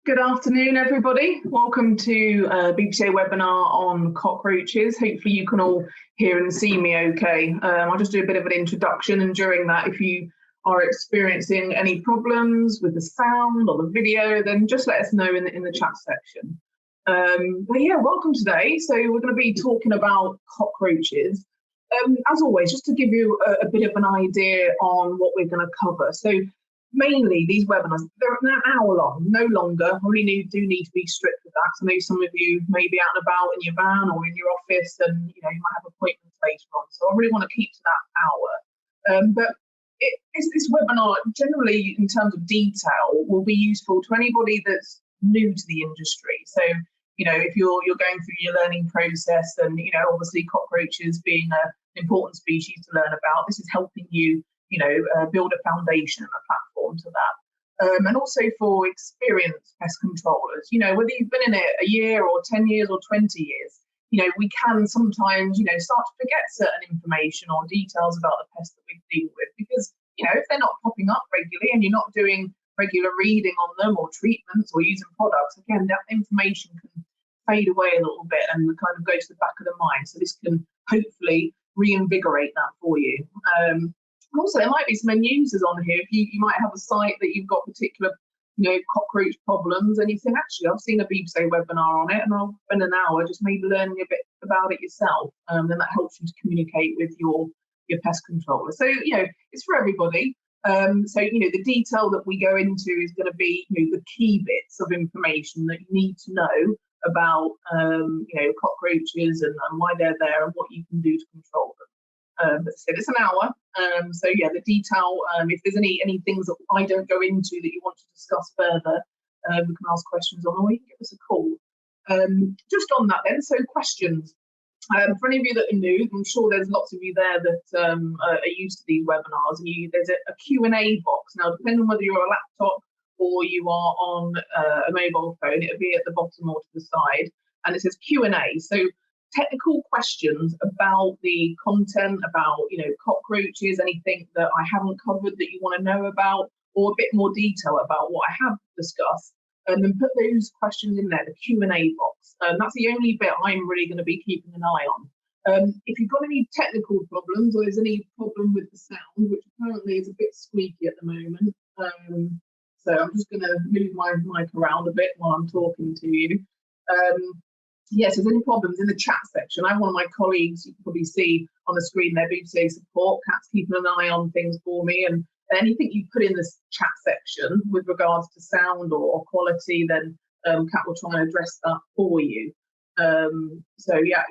Good afternoon, everybody. Welcome to BPCA webinar on cockroaches. Hopefully you can all hear and see me okay. I'll just do a bit of an introduction, and during that, if you are experiencing any problems with the sound or the video, then just let us know in the chat section. But yeah, welcome today. So we're going to be talking about cockroaches. As always, just to give you a bit of an idea on what we're going to cover. So mainly these webinars, they're an hour long, no longer. I really do need to be strict with that. I know some of you may be out and about in your van or in your office, and you might have appointments later on. So I really want to keep to that hour. But this webinar, generally in terms of detail, will be useful to anybody that's new to the industry. So if you're going through your learning process, and obviously cockroaches being an important species to learn about, this is helping you build a foundation and a platform to that. And also for experienced pest controllers, whether you've been in it a year or 10 years or 20 years, we can sometimes, start to forget certain information or details about the pests that we deal with, because, if they're not popping up regularly and you're not doing regular reading on them or treatments or using products, again, that information can fade away a little bit and kind of go to the back of the mind. So this can hopefully reinvigorate that for you. Also, there might be some end users on here. If you might have a site that you've got particular, cockroach problems, and you think, actually, I've seen a BPCA webinar on it, and I'll spend an hour just maybe learning a bit about it yourself. Then that helps you to communicate with your pest controller. So, it's for everybody. So, the detail that we go into is going to be, the key bits of information that you need to know about, cockroaches and why they're there and what you can do to control them. But it's an hour. So yeah, the detail, if there's any things that I don't go into that you want to discuss further, we can ask questions on, or you can give us a call. Just on that then, so questions. For any of you that are new, I'm sure there's lots of you there that are used to these webinars, and there's a Q&A box. Now, depending on whether you're a laptop or you are on a mobile phone, it'll be at the bottom or to the side, and it says Q&A. So technical questions about the content, about cockroaches, anything that I haven't covered that you want to know about, or a bit more detail about what I have discussed, and then put those questions in there, the Q&A box. That's the only bit I'm really going to be keeping an eye on. If you've got any technical problems, or there's any problem with the sound, which apparently is a bit squeaky at the moment, so I'm just going to move my mic around a bit while I'm talking to you. Yes, if there's any problems in the chat section, I have one of my colleagues, you can probably see on the screen there, BPCA support. Kat's keeping an eye on things for me, and anything you put in this chat section with regards to sound or quality, then Kat will try and address that for you. So yeah,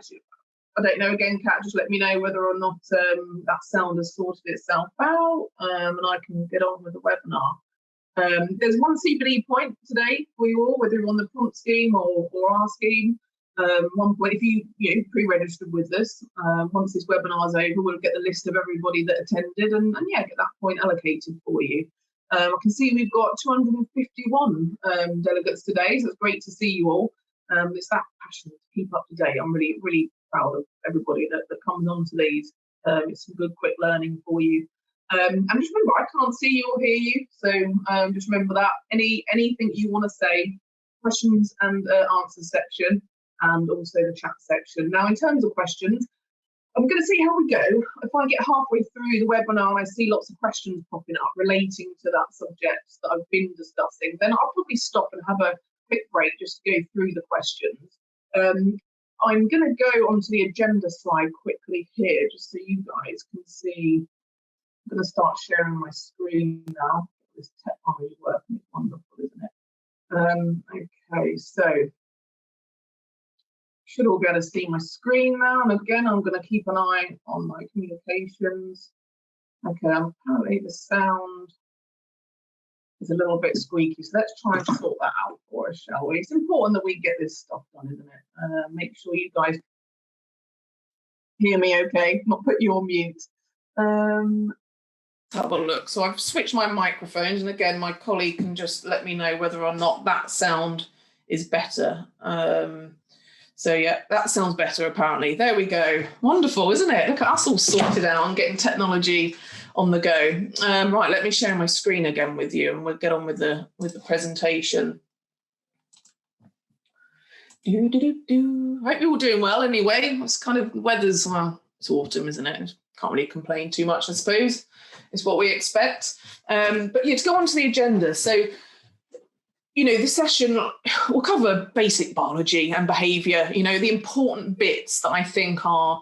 I don't know, again, Kat, just let me know whether or not that sound has sorted itself out, and I can get on with the webinar. There's one CPD point today for you all, whether you're on the prompt scheme or our scheme. One point, if you pre-registered with us, once this webinar is over, we'll get the list of everybody that attended, and yeah, get that point allocated for you. I can see we've got 251 delegates today, so it's great to see you all. It's that passion to keep up to date. I'm really proud of everybody that comes on to these. It's some good quick learning for you. And just remember, I can't see you or hear you, so just remember that. Anything you want to say, questions and answers section, and also the chat section. Now, in terms of questions, I'm going to see how we go. If I get halfway through the webinar and I see lots of questions popping up relating to that subject that I've been discussing, then I'll probably stop and have a quick break just to go through the questions. I'm going to go onto the agenda slide quickly here, just so you guys can see. I'm going to start sharing my screen now. This technology working is wonderful, isn't it? Okay, so should all be able to see my screen now, and again I'm going to keep an eye on my communications. Okay, apparently the sound is a little bit squeaky, so let's try and sort that out for us, shall we? It's important that we get this stuff done, isn't it? Make sure you guys hear me okay, not put you on mute. Let's have a look. So I've switched my microphones, and again my colleague can just let me know whether or not that sound is better. So yeah, that sounds better apparently. There we go. Wonderful, isn't it? Look at us all sorted out and getting technology on the go. Right, let me share my screen again with you, and we'll get on with the presentation. Hope you're all doing well anyway. It's kind of weather's, well, it's autumn, isn't it? Can't really complain too much, I suppose. It's what we expect. But yeah, to go on to the agenda. So, this session will cover basic biology and behaviour, the important bits that I think are,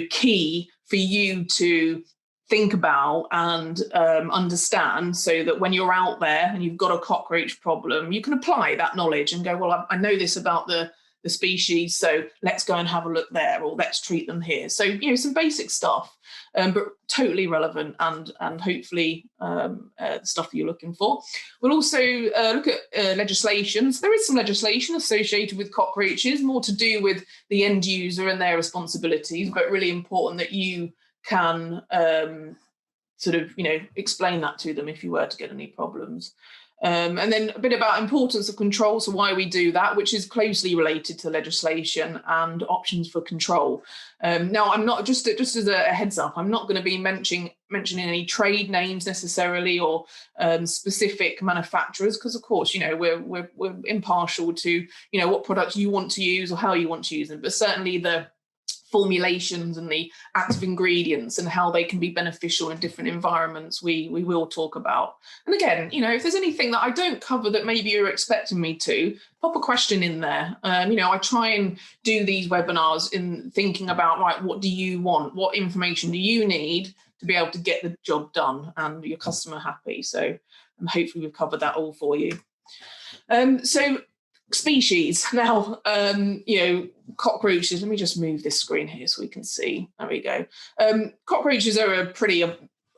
key for you to think about and understand, so that when you're out there and you've got a cockroach problem, you can apply that knowledge and go, well, I know this about the species, so let's go and have a look there, or let's treat them here. So, some basic stuff, but totally relevant and hopefully the stuff that you're looking for. We'll also look at legislation. So there is some legislation associated with cockroaches, more to do with the end user and their responsibilities, but really important that you can explain that to them if you were to get any problems. And then a bit about importance of control, so why we do that, which is closely related to legislation and options for control. Now, I'm not, just as a heads up, I'm not going to be mentioning any trade names necessarily, or specific manufacturers, because of course, we're impartial to what products you want to use or how you want to use them, but certainly the formulations and the active ingredients and how they can be beneficial in different environments we will talk about. And again, if there's anything that I don't cover that maybe you're expecting me to, pop a question in there. I try and do these webinars in thinking about, right, what do you want? What information do you need to be able to get the job done and your customer happy? So hopefully we've covered that all for you. So species. Now, cockroaches, let me just move this screen here so we can see. There we go. Cockroaches are a pretty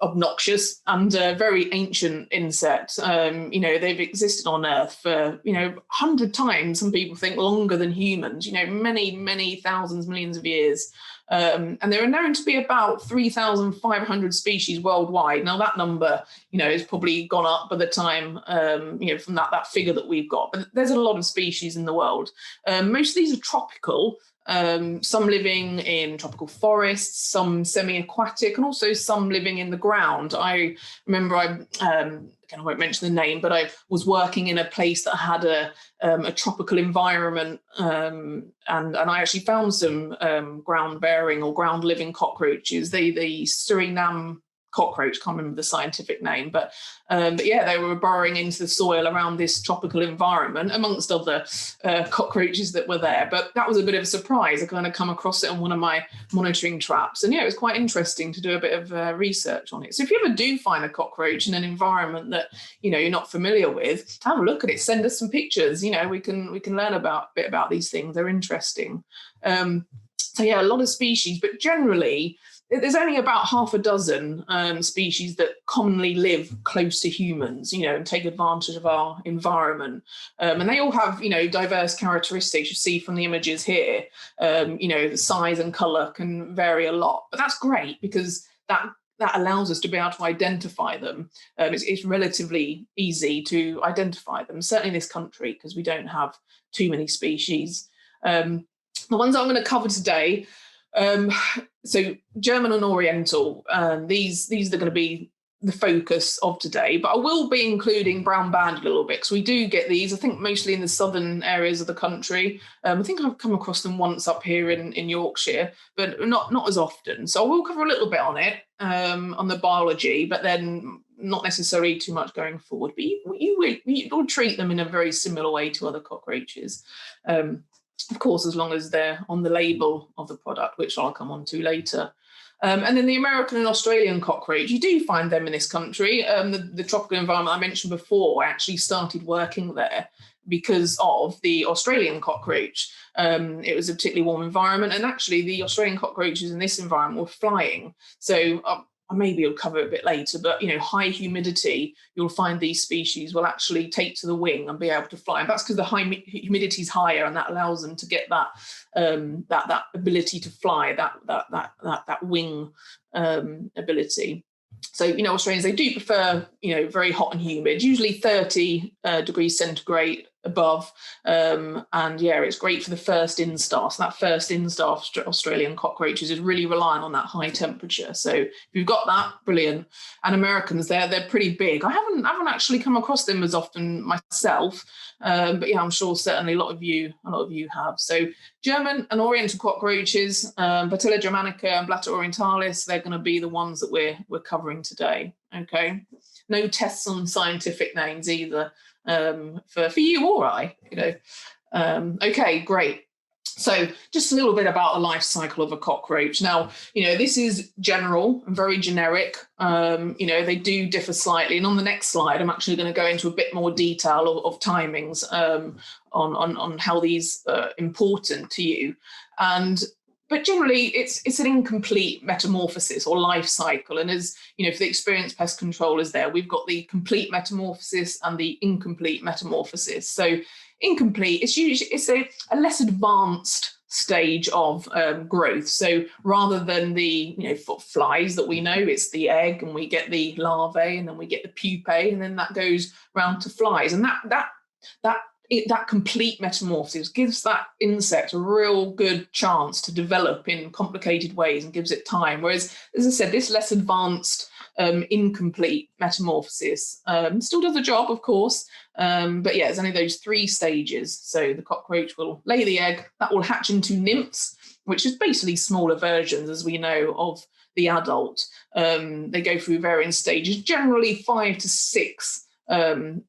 obnoxious and very ancient insect. They've existed on Earth for, 100 times, some people think longer than humans, many, many thousands, millions of years. And there are known to be about 3,500 species worldwide. Now, that number, has probably gone up by the time, from that figure that we've got. But there's a lot of species in the world. Most of these are tropical, some living in tropical forests, some semi-aquatic, and also some living in the ground. I remember I won't mention the name, but I was working in a place that had a tropical environment, and I actually found some ground-bearing or ground-living cockroaches. The Surinam Cockroach, can't remember the scientific name, but yeah, they were burrowing into the soil around this tropical environment, amongst other cockroaches that were there. But that was a bit of a surprise. I kind of come across it on one of my monitoring traps, and yeah, it was quite interesting to do a bit of research on it. So if you ever do find a cockroach in an environment that you're not familiar with, have a look at it. Send us some pictures. We can learn a bit about these things. They're interesting. So yeah, a lot of species, but generally, there's only about half a dozen species that commonly live close to humans, and take advantage of our environment. And they all have, diverse characteristics. You see from the images here, the size and colour can vary a lot. But that's great, because that allows us to be able to identify them. It's relatively easy to identify them, certainly in this country, because we don't have too many species. The ones I'm going to cover today, so German and Oriental, these are going to be the focus of today, but I will be including brown banded a little bit, because we do get these, I think, mostly in the southern areas of the country. I think I've come across them once up here in Yorkshire, but not as often. So I will cover a little bit on it, on the biology, but then not necessarily too much going forward. But you will treat them in a very similar way to other cockroaches. Of course, as long as they're on the label of the product, which I'll come on to later. And then the American and Australian cockroach, you do find them in this country. The tropical environment I mentioned before, I actually started working there because of the Australian cockroach. It was a particularly warm environment, and actually the Australian cockroaches in this environment were flying. So maybe I'll cover it a bit later, but high humidity, you'll find these species will actually take to the wing and be able to fly. And that's because the humidity is higher, and that allows them to get that that ability to fly, that wing ability. So Australians, they do prefer very hot and humid, usually 30 degrees centigrade above. And yeah, it's great for the first instars. So that first instar Australian cockroaches is really relying on that high temperature. So if you've got that, brilliant. And Americans, they're pretty big. I haven't actually come across them as often myself, but yeah, I'm sure certainly a lot of you have. So German and Oriental cockroaches, Patella germanica and Blatta orientalis, they're going to be the ones that we're covering today. Okay, no tests on scientific names either, for you or I, okay, great. So just a little bit about the life cycle of a cockroach. Now, this is general and very generic. They do differ slightly. And on the next slide, I'm actually going to go into a bit more detail of timings on how these are important to you. But generally, it's an incomplete metamorphosis or life cycle. And as for the experienced pest controllers there, we've got the complete metamorphosis and the incomplete metamorphosis. So incomplete, it's a less advanced stage of growth. So rather than the flies that we know, it's the egg, and we get the larvae, and then we get the pupae, and then that goes round to flies. And that complete metamorphosis gives that insect a real good chance to develop in complicated ways and gives it time. Whereas, as I said, this less advanced incomplete metamorphosis still does the job, of course, but yeah, it's only those 3 stages. So the cockroach will lay the egg, that will hatch into nymphs, which is basically smaller versions, as we know, of the adult. They go through varying stages, generally 5 to 6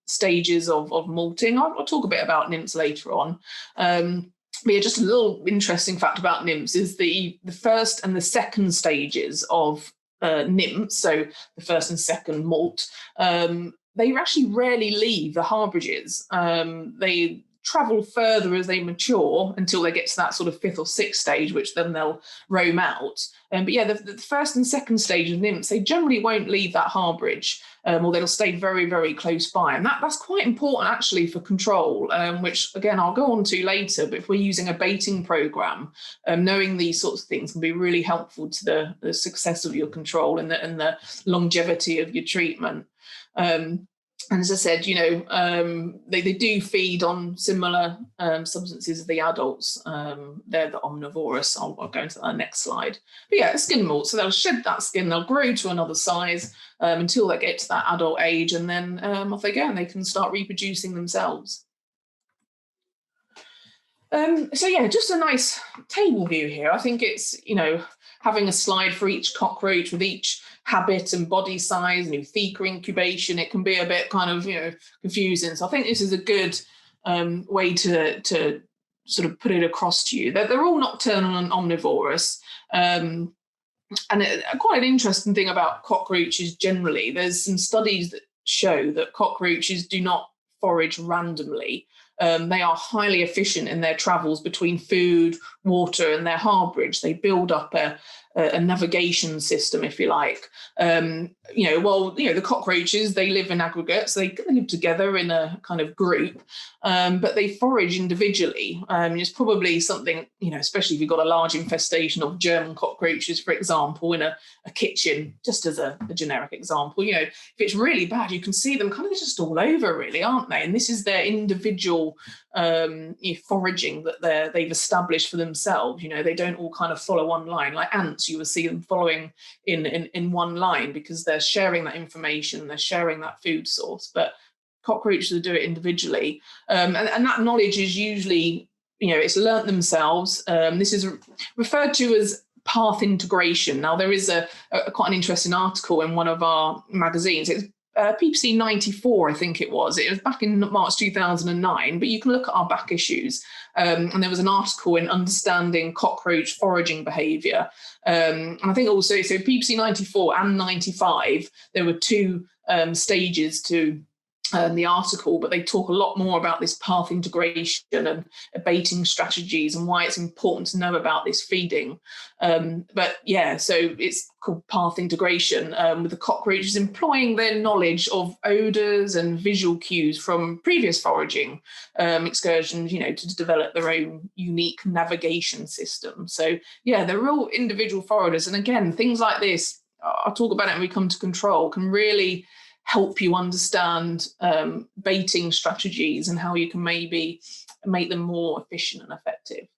stages of molting. I'll talk a bit about nymphs later on. But yeah, just a little interesting fact about nymphs is the first and the second stages of nymphs, so the first and second molt, they actually rarely leave the harborages. They travel further as they mature until they get to that sort of 5th or 6th stage, which then they'll roam out. But yeah, the first and second stage of nymphs, they generally won't leave that harborage, or they'll stay very, very close by. And that's quite important actually for control, which again, I'll go on to later. But if we're using a baiting program, knowing these sorts of things can be really helpful to the success of your control and the longevity of your treatment. And as I said, they do feed on similar substances as the adults. They're the omnivorous. I'll go into that next slide. But yeah, skin molt. So they'll shed that skin, they'll grow to another size until they get to that adult age, and then off they go, and they can start reproducing themselves. So yeah, just a nice table view here. I think it's, having a slide for each cockroach with each habit and body size and theca incubation, it can be a bit kind of, confusing. So I think this is a good way to sort of put it across to you. They're all nocturnal and omnivorous. And quite an interesting thing about cockroaches generally, there's some studies that show that cockroaches do not forage randomly. They are highly efficient in their travels between food, water, and their harborage. They build up a navigation system, if you like. The cockroaches, they live in aggregates. They live together in a kind of group, but they forage individually. It's probably something, especially if you've got a large infestation of German cockroaches, for example, in a kitchen, just as a generic example. If it's really bad, you can see them kind of just all over, really, aren't they? And this is their individual foraging that they've established for themselves. They don't all kind of follow one line. Like ants, you will see them following in one line because they're sharing that information, they're sharing that food source. But cockroaches will do it individually, and that knowledge is usually, it's learnt themselves. This is referred to as path integration. Now, there is a quite an interesting article in one of our magazines. It's PPC 94, I think it was. It was back in March 2009, but you can look at our back issues. And there was an article in Understanding Cockroach Foraging Behaviour. And I think also, so PPC 94 and 95, there were 2 stages to the article, but they talk a lot more about this path integration and baiting strategies and why it's important to know about this feeding. But yeah, so it's called path integration, with the cockroaches employing their knowledge of odours and visual cues from previous foraging excursions, to develop their own unique navigation system. So yeah, they're real individual foragers. And again, things like this, I'll talk about it when we come to control, can really help you understand baiting strategies and how you can maybe make them more efficient and effective.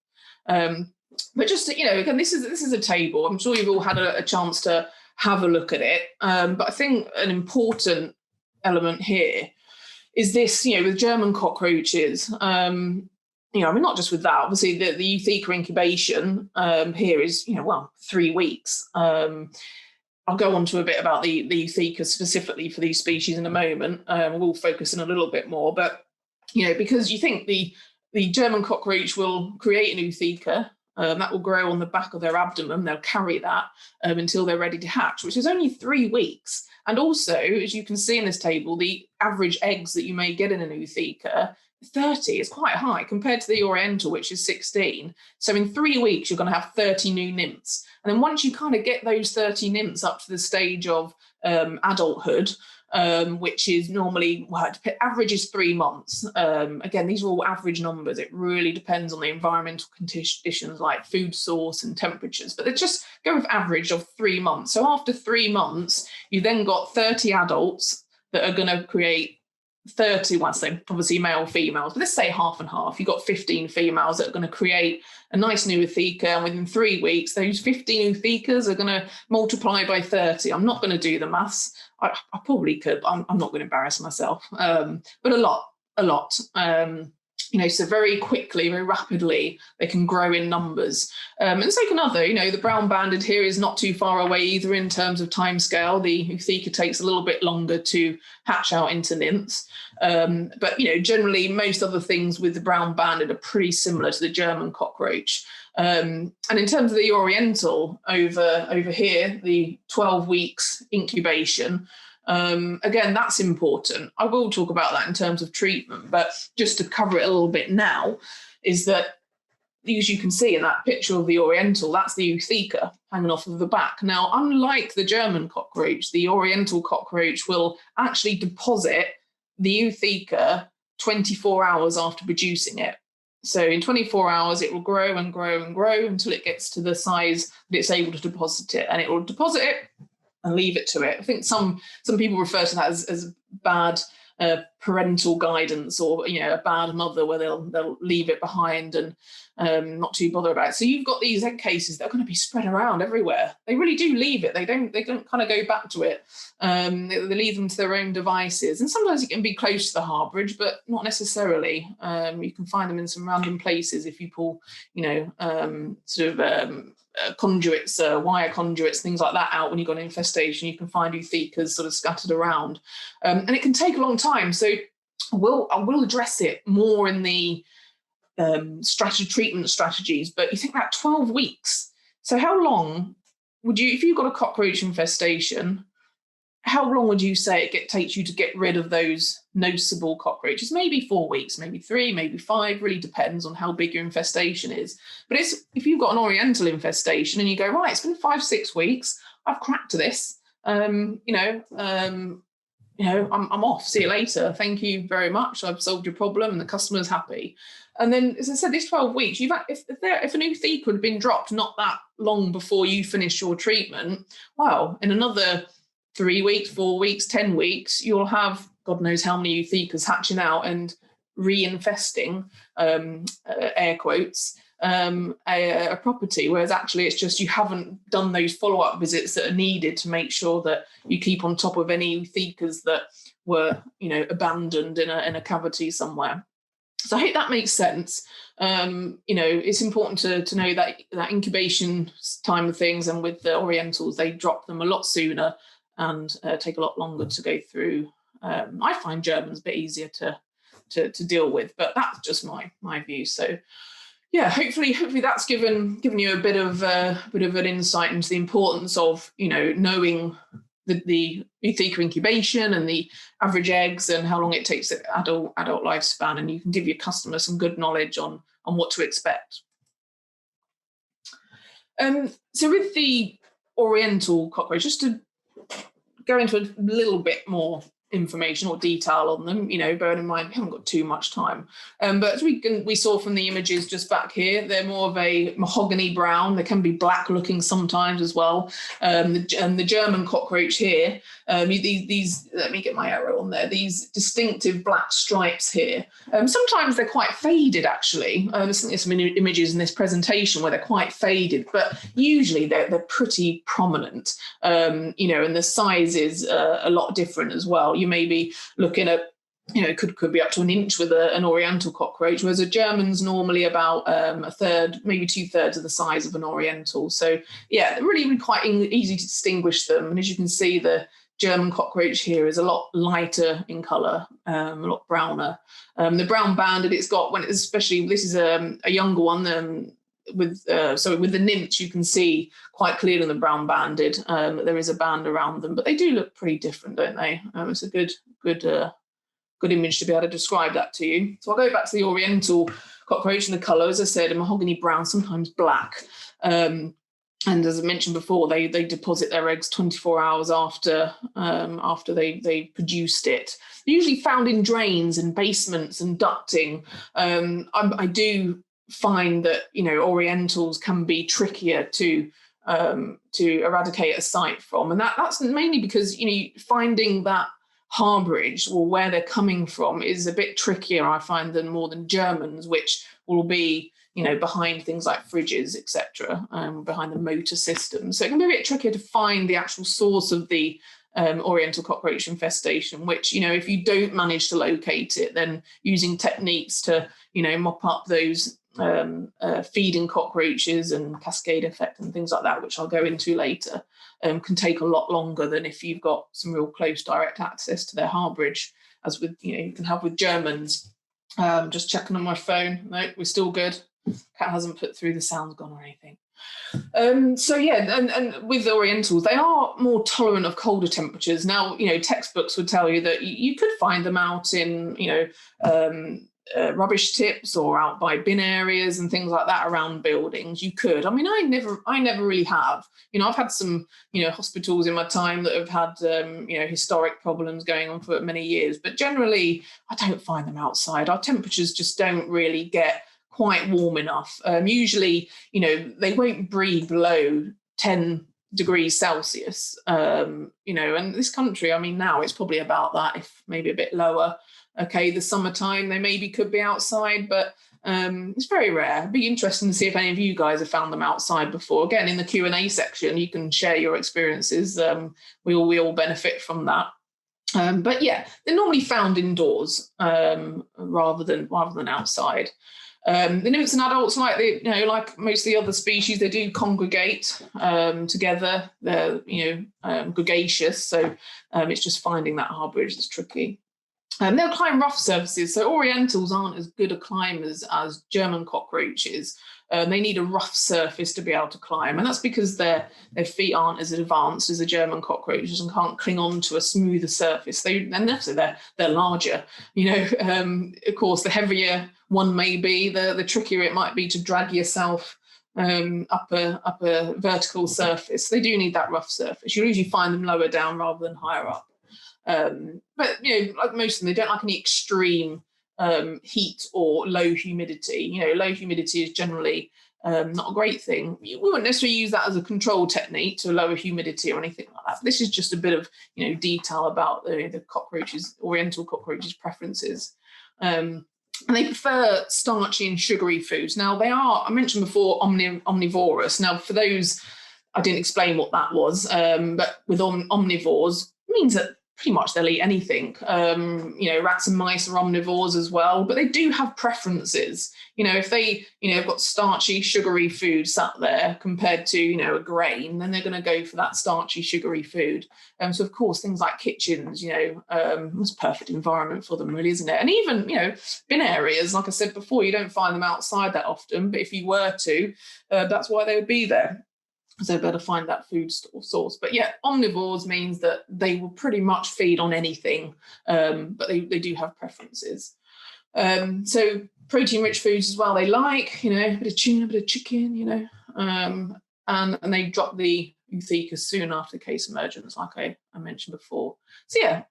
But just to, again, this is a table. I'm sure you've all had a chance to have a look at it. But I think an important element here is this, with German cockroaches. Not just with that. Obviously, the Eutheca incubation here is, 3 weeks. I'll go on to a bit about the Eutheca specifically for these species in a moment. We'll focus in a little bit more, but because you think the German cockroach will create an Eutheca. That will grow on the back of their abdomen. They'll carry that until they're ready to hatch, which is only 3 weeks. And also, as you can see in this table, the average eggs that you may get in an Eutheca, 30 is quite high compared to the Oriental, which is 16. So in 3 weeks, you're going to have 30 new nymphs. And then once you kind of get those 30 nymphs up to the stage of adulthood, which is normally, average is 3 months. Again, these are all average numbers. It really depends on the environmental conditions like food source and temperatures, but they just go with average of 3 months. So after 3 months, you then got 30 adults that are going to create 30, obviously male, females, but let's say half and half. You've got 15 females that are going to create a nice new Eutheca, and within 3 weeks, those 15 Euthecas are going to multiply by 30. I'm not going to do the maths. I probably could, but I'm not going to embarrass myself. But a lot. So very quickly, very rapidly, they can grow in numbers. And take another, the brown banded here is not too far away either in terms of timescale. The Eutheca takes a little bit longer to hatch out into nymphs. But, generally, most other things with the brown banded are pretty similar to the German cockroach. And in terms of the Oriental over here, the 12 weeks incubation, again, that's important. I will talk about that in terms of treatment, but just to cover it a little bit now, is that, as you can see in that picture of the Oriental, that's the Eutheca hanging off of the back. Now, unlike the German cockroach, the Oriental cockroach will actually deposit the Eutheca 24 hours after producing it. So in 24 hours, it will grow and grow and grow until it gets to the size that it's able to deposit it. And it will deposit it and leave it to it. I think some people refer to that as bad parental guidance, or a bad mother, where they'll leave it behind and not too bother about it. So you've got these egg cases that are going to be spread around everywhere. They really do leave it. They don't kind of go back to it. They leave them to their own devices. And sometimes it can be close to the harbourage, but not necessarily. You can find them in some random places if you pull, conduits, wire conduits, things like that out. When you've got an infestation, you can find Euthecas sort of scattered around, and it can take a long time. So I will address it more in the treatment strategies. But you think about 12 weeks. So how long would you, if you've got a cockroach infestation, how long would you say it takes you to get rid of those noticeable cockroaches? Maybe 4 weeks, maybe 3, maybe 5, really depends on how big your infestation is. But if you've got an Oriental infestation and you go, right, it's been 5-6 weeks, I've cracked this, I'm off, see you later, thank you very much, I've solved your problem and the customer's happy. And then, as I said, this 12 weeks, if an Eutheca had been dropped not that long before you finish your treatment, well, in another 3 weeks, 4 weeks, 10 weeks, you'll have God knows how many Euthecas hatching out and reinfesting, air quotes, a property, whereas actually it's just you haven't done those follow-up visits that are needed to make sure that you keep on top of any Euthecas that were, abandoned in a cavity somewhere. So I hope that makes sense. It's important to know that incubation time of things, and with the Orientals, they drop them a lot sooner and take a lot longer to go through. I find Germans a bit easier to deal with, but that's just my view. So yeah, hopefully that's given you a bit of an insight into the importance of knowing the Eutheca incubation and the average eggs and how long it takes the adult lifespan, and you can give your customer some good knowledge on what to expect. So with the Oriental cockroach, just to go into a little bit more information or detail on them, bearing in mind we haven't got too much time. But as we saw from the images just back here, they're more of a mahogany brown. They can be black looking sometimes as well. And the German cockroach here, these, let me get my arrow on there, these distinctive black stripes here. Sometimes they're quite faded, actually. There's some images in this presentation where they're quite faded, but usually they're pretty prominent, and the size is a lot different as well. You may be looking at, could be up to an inch with an Oriental cockroach, whereas a German's normally about a third, maybe 2/3 of the size of an Oriental. So yeah, they're really quite easy to distinguish them. And as you can see, the German cockroach here is a lot lighter in colour, a lot browner. The brown banded, it's got, especially this is a younger one, with the nymphs, you can see quite clearly in the brown banded that there is a band around them, but they do look pretty different, don't they? It's a good image to be able to describe that to you. So I'll go back to the Oriental cockroach, and the colour, as I said, a mahogany brown, sometimes black. And as I mentioned before, they deposit their eggs 24 hours after they produced it. They're usually found in drains and basements and ducting. I do find that Orientals can be trickier to eradicate a site from, and that's mainly because finding that harbourage or where they're coming from is a bit trickier, I find, more than Germans, which will be behind things like fridges, etc., behind the motor system. So it can be a bit trickier to find the actual source of the Oriental cockroach infestation, which, if you don't manage to locate it, then using techniques to, mop up those feeding cockroaches and cascade effect and things like that, which I'll go into later, can take a lot longer than if you've got some real close direct access to their harbourage, as with, you can have with Germans. Just checking on my phone. No, we're still good. Cat hasn't put through the sounds gone or anything. So yeah, and with the Orientals, they are more tolerant of colder temperatures. Now, textbooks would tell you that you could find them out in, rubbish tips or out by bin areas and things like that around buildings. You could. I mean, I never really have. I've had some, hospitals in my time that have had, historic problems going on for many years. But generally, I don't find them outside. Our temperatures just don't really get quite warm enough. Usually, they won't breed below 10 degrees Celsius. And this country, I mean, now it's probably about that, if maybe a bit lower. Okay, the summertime, they maybe could be outside, but it's very rare. It'd be interesting to see if any of you guys have found them outside before. Again, in the Q&A section, you can share your experiences. We all benefit from that. But yeah, they're normally found indoors rather than outside. The nymphs and adults, like most of the other species, they do congregate together. They're gregarious, so it's just finding that harbourage that's tricky. They'll climb rough surfaces, so Orientals aren't as good at climbers as German cockroaches. They need a rough surface to be able to climb, and that's because their feet aren't as advanced as the German cockroaches and can't cling on to a smoother surface. They're larger. Of course, the heavier one may be, the trickier it might be to drag yourself up a vertical surface. They do need that rough surface. You'll usually find them lower down rather than higher up. But like most of them, they don't like any extreme heat or low humidity. Low humidity is generally not a great thing. We wouldn't necessarily use that as a control technique to lower humidity or anything like that. This is just a bit of detail about the cockroaches, Oriental cockroaches' preferences. And they prefer starchy and sugary foods. Now, they are, I mentioned before, omnivorous. Now, for those, I didn't explain what that was, but with omnivores, it means that pretty much they'll eat anything. Rats and mice are omnivores as well, but they do have preferences. If they, have got starchy, sugary food sat there compared to, a grain, then they're going to go for that starchy, sugary food. So of course, things like kitchens, it's a perfect environment for them, really, isn't it? And even, bin areas, like I said before, you don't find them outside that often, but if you were to, that's why they would be there. So better find that food source. But yeah, omnivores means that they will pretty much feed on anything, but they do have preferences. So protein-rich foods as well they like, a bit of tuna, a bit of chicken, and they drop the Euthecus soon after case emergence, like I mentioned before. So yeah,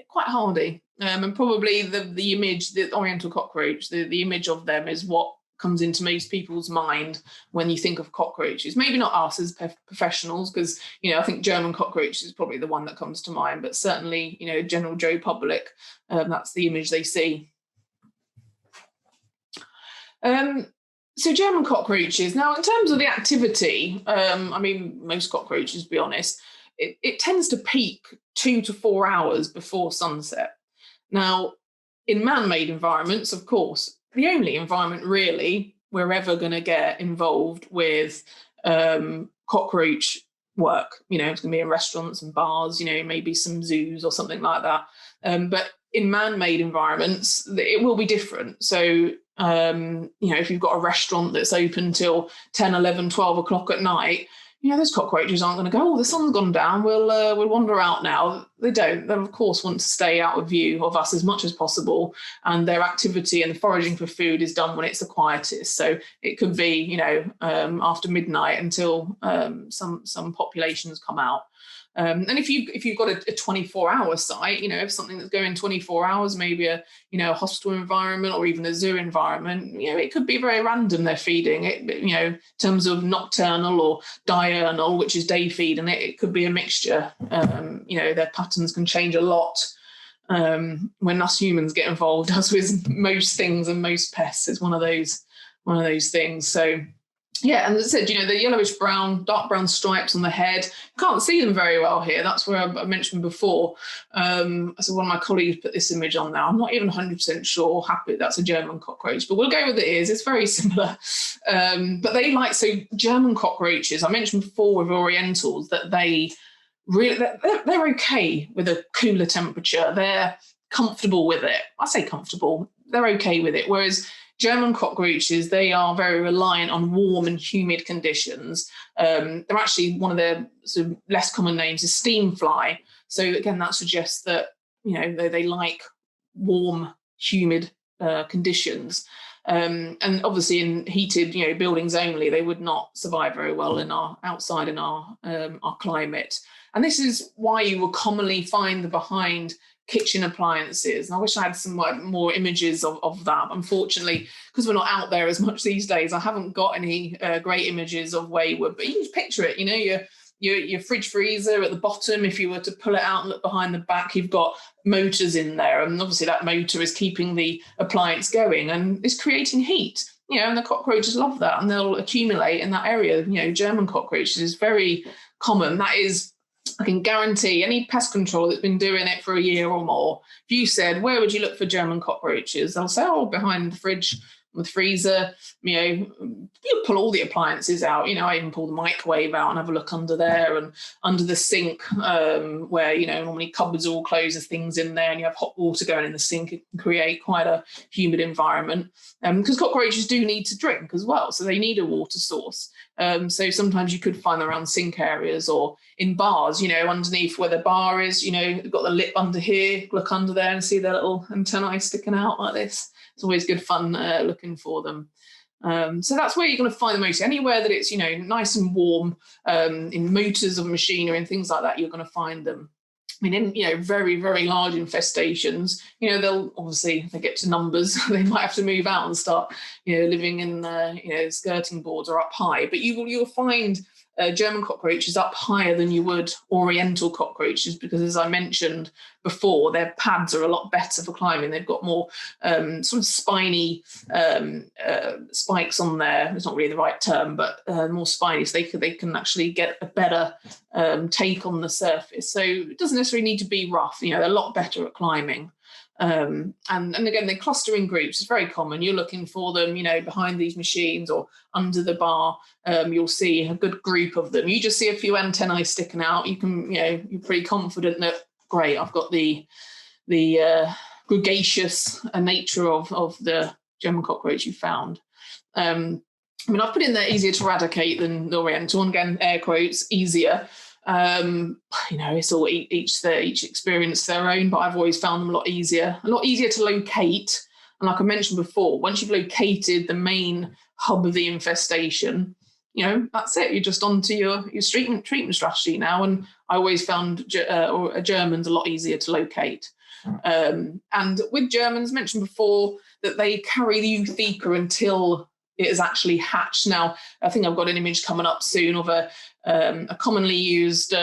quite hardy. And probably the image, the Oriental cockroach, the image of them is what comes into most people's mind when you think of cockroaches. Maybe not us as professionals, because I think German cockroach is probably the one that comes to mind, but certainly general Joe public, that's the image they see. So German cockroaches. Now, in terms of the activity, most cockroaches, to be honest, it tends to peak 2 to 4 hours before sunset. Now, in man-made environments, of course, the only environment really we're ever going to get involved with cockroach work, it's going to be in restaurants and bars, maybe some zoos or something like that. But in man-made environments, it will be different. So, if you've got a restaurant that's open till 10, 11, 12 o'clock at night, those cockroaches aren't going to go, the sun's gone down, we'll wander out now. They don't. They, of course, want to stay out of view of us as much as possible. And their activity and the foraging for food is done when it's the quietest. So it could be, after midnight until some populations come out. And if you've got a 24-hour site, if something that's going 24 hours, maybe a hospital environment or even a zoo environment, it could be very random they're feeding it, in terms of nocturnal or diurnal, which is day feed, and it could be a mixture. Their patterns can change a lot when us humans get involved, as with most things and most pests. It's one of those things. So yeah, and as I said, the yellowish brown, dark brown stripes on the head, can't see them very well here. That's where I mentioned before. So one of my colleagues put this image on now. I'm not even 100% sure, happy that's a German cockroach, but we'll go with it is. It's very similar. But German cockroaches, I mentioned before with Orientals that they're okay with a cooler temperature. They're comfortable with it. I say comfortable. They're okay with it. Whereas German cockroaches, they are very reliant on warm and humid conditions. They're actually, one of their sort of less common names is steam fly. So again, that suggests that, they like warm, humid conditions. And obviously in heated, buildings only, they would not survive very well outside in our climate. And this is why you will commonly find them behind kitchen appliances. And I wish I had some more images of that. Unfortunately, because we're not out there as much these days, I haven't got any great images of where you would. But you can just picture it, your fridge freezer at the bottom. If you were to pull it out and look behind the back, you've got motors in there. And obviously that motor is keeping the appliance going and it's creating heat. And the cockroaches love that and they'll accumulate in that area. German cockroaches is very common. That is, I can guarantee any pest control that's been doing it for a year or more, if you said, where would you look for German cockroaches? They'll say, behind the fridge, the freezer, you pull all the appliances out. I even pull the microwave out and have a look under there and under the sink where, normally cupboards are all closed, there's things in there and you have hot water going in the sink. It can create quite a humid environment because cockroaches do need to drink as well. So they need a water source. So sometimes you could find them around sink areas or in bars, underneath where the bar is, they've got the lip under here, look under there and see their little antennae sticking out like this. It's always good fun looking for them. So that's where you're going to find the most. Anywhere that it's, nice and warm, in motors of machinery and things like that, you're going to find them. I mean, in, very, very large infestations, they'll obviously, if they get to numbers, they might have to move out and start, living in, skirting boards or up high. But you'll find German cockroaches up higher than you would Oriental cockroaches because, as I mentioned before, their pads are a lot better for climbing. They've got more sort of spiny spikes on there. It's not really the right term, but more spiny, so they can actually get a better take on the surface. So it doesn't necessarily need to be rough. They're a lot better at climbing. And again, they cluster in groups. It's very common. You're looking for them, behind these machines or under the bar. You'll see a good group of them. You just see a few antennae sticking out. You can, you're pretty confident that, great, I've got the gregarious nature of the German cockroach you found. I've put in there easier to eradicate than the Oriental, and again, air quotes, easier. It's all each experience their own, but I've always found them a lot easier to locate. And like I mentioned before, once you've located the main hub of the infestation, that's it. You're just onto your treatment strategy now. And I always found Germans a lot easier to locate. And with Germans, mentioned before that they carry the eutheca until it is actually hatched. Now, I think I've got an image coming up soon of a commonly used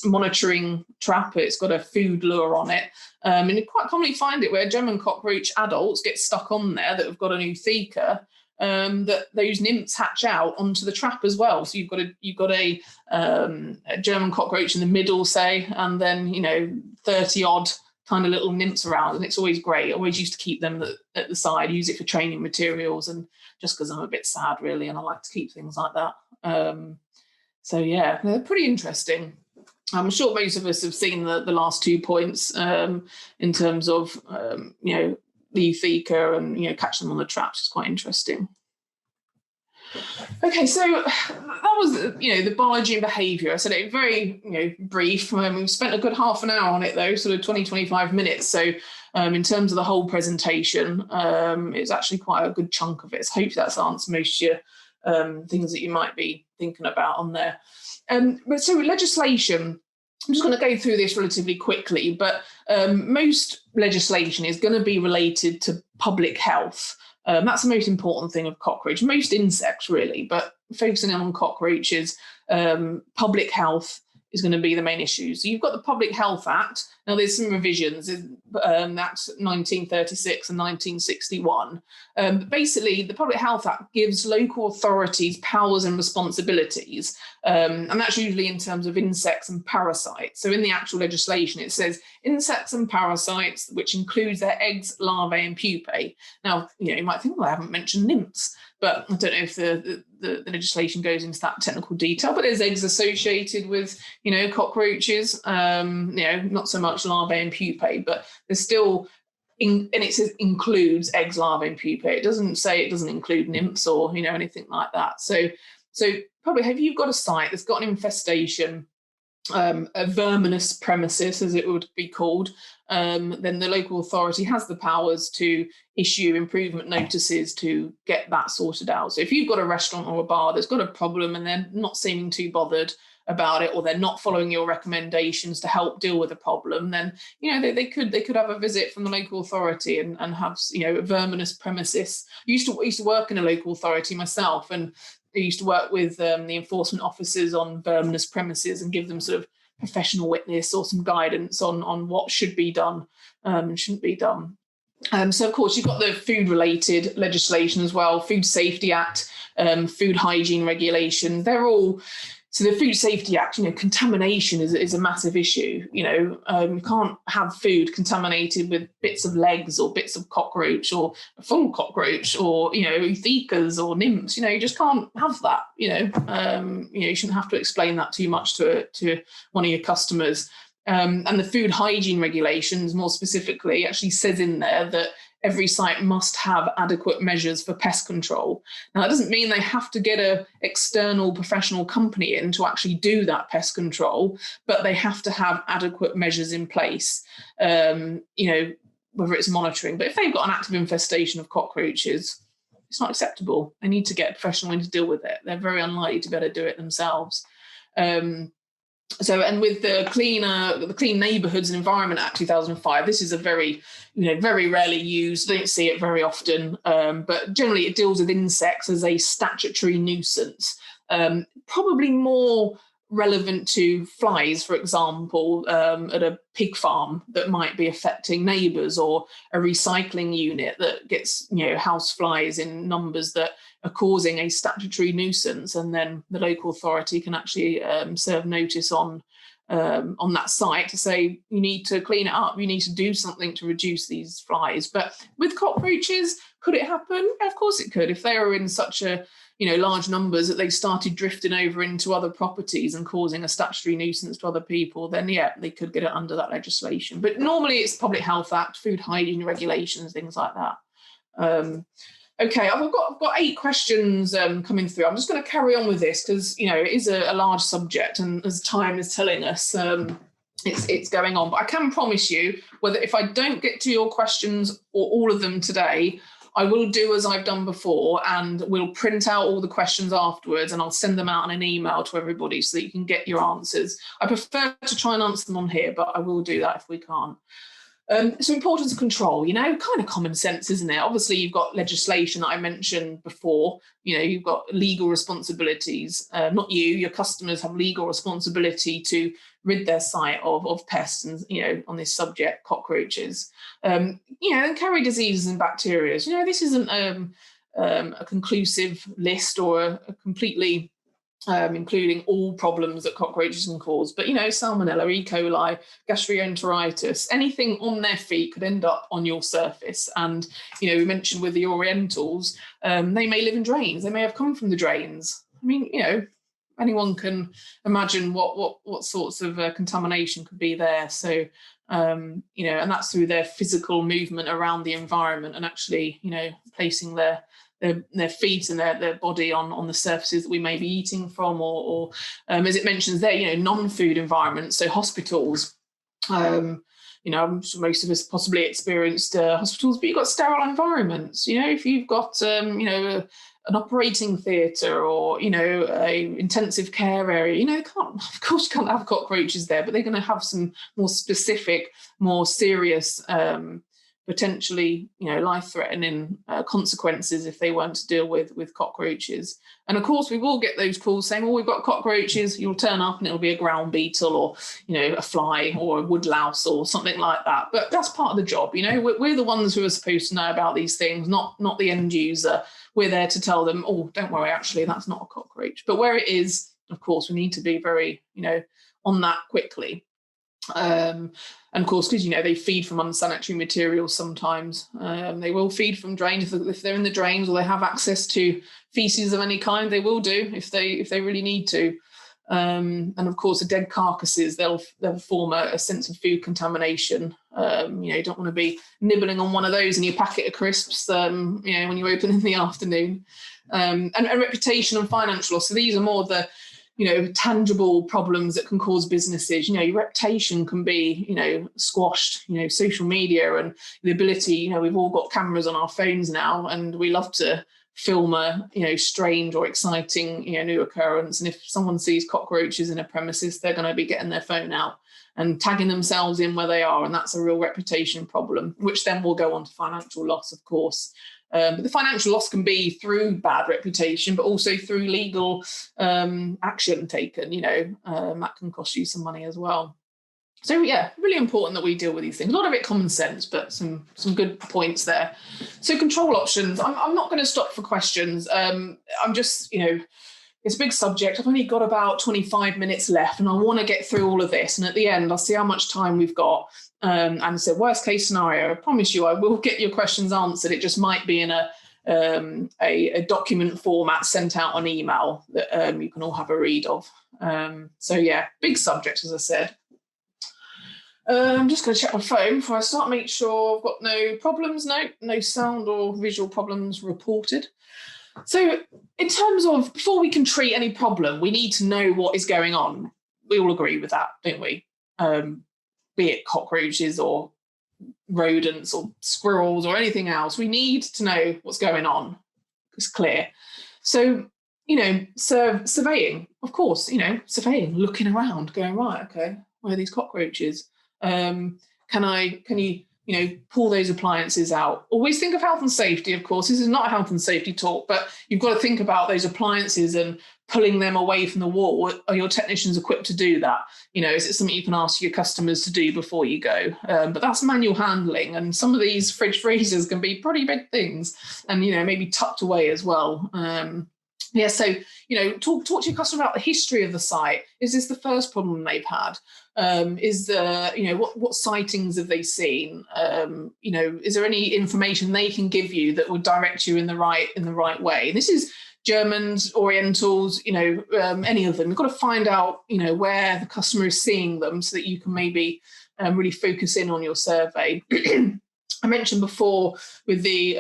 monitoring trap. It's got a food lure on it. And you quite commonly find it where German cockroach adults get stuck on there that have got an eutheca, that those nymphs hatch out onto the trap as well. So you've got a German cockroach in the middle, say, and then 30 odd kind of little nymphs around, and it's always great. I always used to keep them at the side, use it for training materials, and just because I'm a bit sad really, and I like to keep things like that. So yeah, they're pretty interesting. I'm sure most of us have seen the last 2 points in terms of the eutheca and catching them on the traps. It's quite interesting. Okay, so that was the biology and behaviour. I said it very brief. We've spent a good half an hour on it though, sort of 20-25 minutes. So in terms of the whole presentation, it's actually quite a good chunk of it. So hopefully that's answered most of your things that you might be thinking about on there. But so legislation, I'm just going to go through this relatively quickly, but most legislation is going to be related to public health. That's the most important thing of cockroach, most insects really, but focusing on cockroaches, public health is going to be the main issue. So you've got the Public Health Act. Now there's some revisions, that's 1936 and 1961. Basically, the Public Health Act gives local authorities powers and responsibilities, and that's usually in terms of insects and parasites. So in the actual legislation, it says insects and parasites, which includes their eggs, larvae, and pupae. Now, you might think, well, I haven't mentioned nymphs, but I don't know if the legislation goes into that technical detail, but there's eggs associated with, cockroaches, not so much larvae and pupae, but there's still, and it says includes eggs, larvae, and pupae. It doesn't say it doesn't include nymphs or, anything like that. So probably if you've got a site that's got an infestation, a verminous premises, as it would be called, then the local authority has the powers to issue improvement notices to get that sorted out. So if you've got a restaurant or a bar that's got a problem and they're not seeming too bothered about it, or they're not following your recommendations to help deal with the problem, then they could have a visit from the local authority and have a verminous premises. I used to work in a local authority myself, and I used to work with the enforcement officers on verminous premises and give them sort of professional witness or some guidance on what should be done and shouldn't be done. So, of course, you've got the food-related legislation as well, Food Safety Act, Food Hygiene Regulation. They're all... So the Food Safety Act, contamination is a massive issue. You can't have food contaminated with bits of legs or bits of cockroach or a full cockroach or, euthecas or nymphs. You just can't have that. You shouldn't have to explain that too much to one of your customers. And the Food Hygiene Regulations, more specifically, actually says in there that every site must have adequate measures for pest control. Now, that doesn't mean they have to get an external professional company in to actually do that pest control, but they have to have adequate measures in place, whether it's monitoring. But if they've got an active infestation of cockroaches, it's not acceptable. They need to get a professional in to deal with it. They're very unlikely to be able to do it themselves. And with the Clean Neighbourhoods and Environment Act 2005, this is a very, very rarely used, don't see it very often, but generally it deals with insects as a statutory nuisance, probably more relevant to flies, for example, at a pig farm that might be affecting neighbours, or a recycling unit that gets, house flies in numbers that are causing a statutory nuisance, and then the local authority can actually serve notice on that site to say, you need to clean it up, you need to do something to reduce these flies. But with cockroaches, could it happen? Of course it could. If they are in such a large numbers that they started drifting over into other properties and causing a statutory nuisance to other people, then yeah, they could get it under that legislation. But normally it's Public Health Act, Food Hygiene Regulations, things like that. Okay, I've got 8 questions coming through. I'm just going to carry on with this because, it is a large subject, and as time is telling us, it's going on. But I can promise you, whether if I don't get to your questions or all of them today, I will do as I've done before, and we'll print out all the questions afterwards, and I'll send them out in an email to everybody so that you can get your answers. I prefer to try and answer them on here, but I will do that if we can't. So importance of control, kind of common sense, isn't it? Obviously, you've got legislation that I mentioned before. You've got legal responsibilities. Not you, your customers have legal responsibility to rid their site of pests and, on this subject, cockroaches. And carry diseases and bacteria. This isn't a conclusive list or a completely including all problems that cockroaches can cause. But, salmonella, E. coli, gastroenteritis, anything on their feet could end up on your surface. And, we mentioned with the Orientals, they may live in drains. They may have come from the drains. I mean, anyone can imagine what sorts of contamination could be there. So, and that's through their physical movement around the environment and actually, placing their feet and their body on the surfaces that we may be eating from, or as it mentions there, non-food environments, so hospitals. I'm sure most of us possibly experienced hospitals, but you've got sterile environments. If you've got an operating theatre or a intensive care area, of course you can't have cockroaches there, but they're going to have some more specific, more serious potentially, life-threatening consequences if they weren't to deal with cockroaches. And of course, we will get those calls saying, "Oh, we've got cockroaches." You'll turn up and it'll be a ground beetle or, a fly or a woodlouse or something like that. But that's part of the job. We're the ones who are supposed to know about these things, not the end user. We're there to tell them, "Oh, don't worry, actually, that's not a cockroach." But where it is, of course, we need to be very, on that quickly. And of course, because they feed from unsanitary materials sometimes. They will feed from drains if they're in the drains, or they have access to feces of any kind. They will do if they really need to. And of course, the dead carcasses, they'll form a sense of food contamination. You don't want to be nibbling on one of those in your packet of crisps, when you open in the afternoon. And reputation and financial loss. So these are more the tangible problems that can cause businesses. Your reputation can be, squashed. Social media and the ability, we've all got cameras on our phones now, and we love to film a, strange or exciting, new occurrence. And if someone sees cockroaches in a premises, they're going to be getting their phone out and tagging themselves in where they are. And that's a real reputation problem, which then will go on to financial loss, of course. But the financial loss can be through bad reputation, but also through legal action taken. That can cost you some money as well. So yeah, really important that we deal with these things. A lot of it common sense, but some good points there. So control options. I'm not going to stop for questions. I'm just, it's a big subject. I've only got about 25 minutes left, and I want to get through all of this. And at the end, I'll see how much time we've got. And so worst case scenario, I promise you I will get your questions answered. It just might be in a document format sent out on email that you can all have a read of. So yeah, big subject, as I said. I'm just going to check my phone before I start, make sure I've got no problems. No sound or visual problems reported. So in terms of, before we can treat any problem, we need to know what is going on. We all agree with that, don't we? Be it cockroaches or rodents or squirrels or anything else, we need to know what's going on. It's clear. So, surveying, of course, surveying, looking around, going, right, okay, where are these cockroaches? Can you, pull those appliances out? Always think of health and safety, of course. This is not a health and safety talk, but you've got to think about those appliances and pulling them away from the wall. Are your technicians equipped to do that? Is it something you can ask your customers to do before you go? But that's manual handling, and some of these fridge freezers can be pretty big things, and maybe tucked away as well. So talk to your customer about the history of the site. Is this the first problem they've had? What sightings have they seen? Is there any information they can give you that would direct you in the right way? And this is Germans, Orientals, any of them. You've got to find out, where the customer is seeing them so that you can maybe really focus in on your survey. I mentioned before with the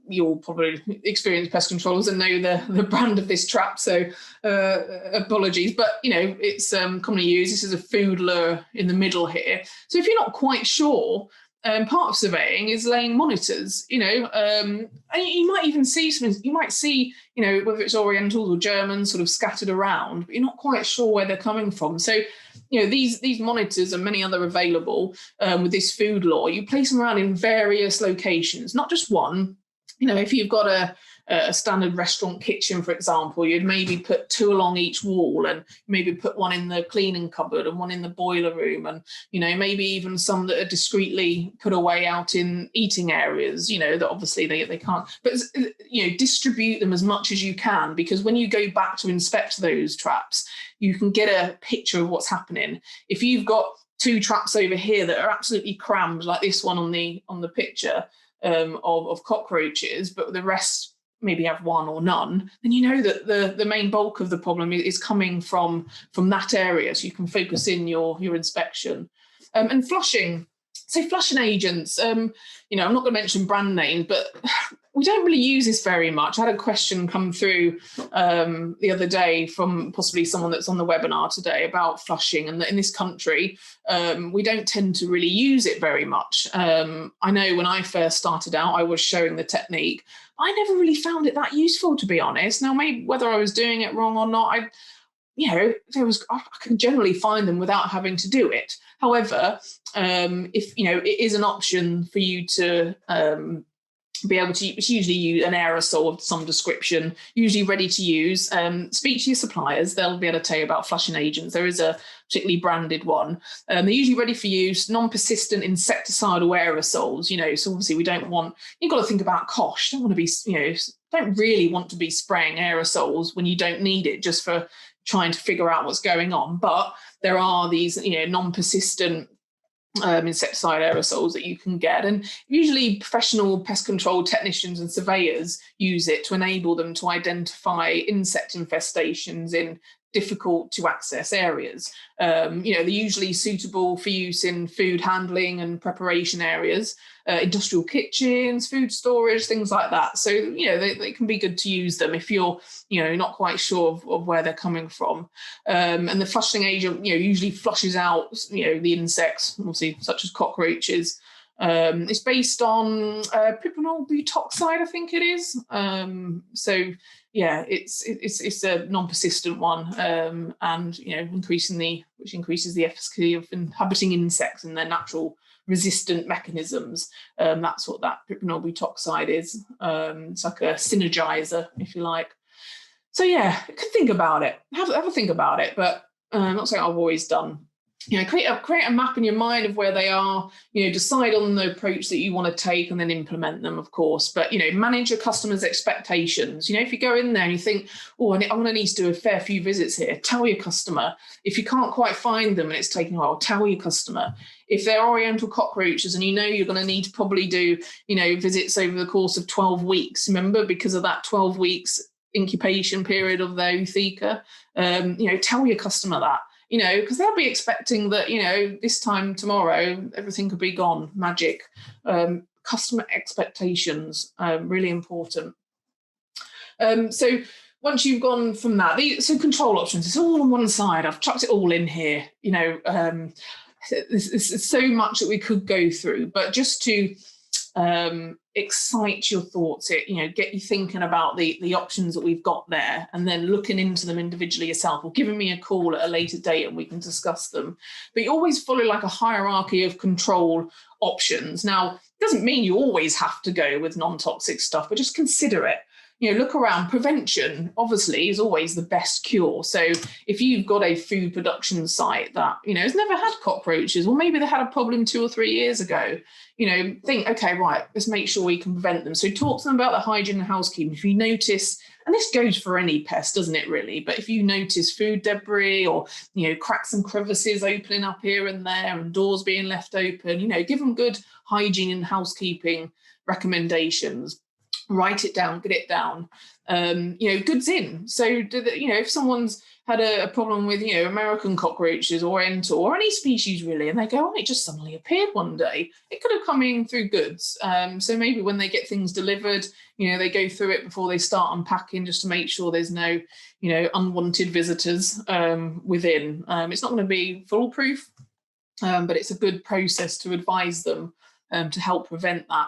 you'll probably experience pest controllers and know the brand of this trap, so apologies, but it's commonly used. This is a food lure in the middle here. So if you're not quite sure part of surveying is laying monitors, and you might even see whether it's Orientals or Germans sort of scattered around, but you're not quite sure where they're coming from. So, these monitors and many other available with this food law, you place them around in various locations, not just one. If you've got a standard restaurant kitchen, for example, you'd maybe put 2 along each wall, and maybe put one in the cleaning cupboard and one in the boiler room, and maybe even some that are discreetly put away out in eating areas, that obviously they can't, but distribute them as much as you can, because when you go back to inspect those traps, you can get a picture of what's happening. If you've got 2 traps over here that are absolutely crammed, like this one on the picture of cockroaches, but the rest maybe have 1 or none, then that the main bulk of the problem is coming from that area, so you can focus in your inspection. And flushing. So flushing agents, I'm not going to mention brand names, but we don't really use this very much. I had a question come through the other day from possibly someone that's on the webinar today about flushing, and that in this country, we don't tend to really use it very much. I know when I first started out, I was showing the technique. I never really found it that useful, to be honest. Now, maybe whether I was doing it wrong or not, I can generally find them without having to do it. However, if it is an option for you to be able to, it's usually an aerosol of some description, usually ready to use. Speak to your suppliers; they'll be able to tell you about flushing agents. There is a particularly branded one. They're usually ready for use, non-persistent insecticidal aerosols. So obviously we don't want. You've got to think about cost. Don't want to be, don't really want to be spraying aerosols when you don't need it, just for trying to figure out what's going on. But there are these, non-persistent insecticide aerosols that you can get, and usually professional pest control technicians and surveyors use it to enable them to identify insect infestations in difficult to access areas. They're usually suitable for use in food handling and preparation areas, industrial kitchens, food storage, things like that. So, they can be good to use them if you're, not quite sure of where they're coming from. And the flushing agent, usually flushes out, the insects, obviously, such as cockroaches. It's based on propanol butoxide, I think it is. So yeah, it's a non-persistent one, and which increases the efficacy of inhabiting insects and their natural resistant mechanisms. That's what that propanol butoxide is. It's like a synergizer, if you like. So yeah, you can think about it. Have a think about it, but not something I've always done. Create a map in your mind of where they are, decide on the approach that you want to take and then implement them, of course. But, manage your customers' expectations. If you go in there and you think, oh, I'm going to need to do a fair few visits here, tell your customer. If you can't quite find them and it's taking a while, tell your customer. If they're Oriental cockroaches and you're going to need to probably do, visits over the course of 12 weeks, remember, because of that 12 weeks incubation period of their ootheca, tell your customer that. Because they'll be expecting that, this time tomorrow, everything could be gone, magic. Customer expectations, really important. So once you've gone from that, so control options, it's all on one side. I've chucked it all in here. There's so much that we could go through, but just to excite your thoughts, get you thinking about the options that we've got there, and then looking into them individually yourself, or giving me a call at a later date and we can discuss them. But you always follow like a hierarchy of control options. Now, it doesn't mean you always have to go with non-toxic stuff, but just consider it. Look around. Prevention, obviously, is always the best cure. So if you've got a food production site that, has never had cockroaches, or maybe they had a problem 2 or 3 years ago, think, okay, right, let's make sure we can prevent them. So talk to them about the hygiene and housekeeping. If you notice, and this goes for any pest, doesn't it really? But if you notice food debris or, cracks and crevices opening up here and there and doors being left open, give them good hygiene and housekeeping recommendations. Write it down, get it down. Goods in. So, if someone's had a problem with, American cockroaches or Oriental or any species really, and they go, oh, it just suddenly appeared one day, it could have come in through goods. So maybe when they get things delivered, they go through it before they start unpacking, just to make sure there's no, unwanted visitors within. It's not going to be foolproof, but it's a good process to advise them to help prevent that.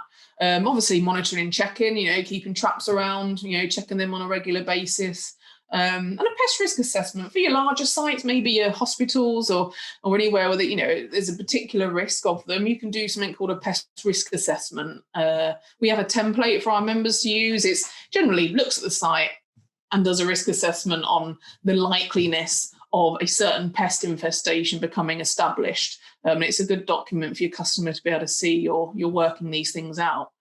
Obviously monitoring, checking, keeping traps around, checking them on a regular basis. And a pest risk assessment for your larger sites, maybe your hospitals or anywhere where there's a particular risk of them. You can do something called a pest risk assessment. We have a template for our members to use. It generally looks at the site and does a risk assessment on the likeliness of a certain pest infestation becoming established. It's a good document for your customer to be able to see you're working these things out.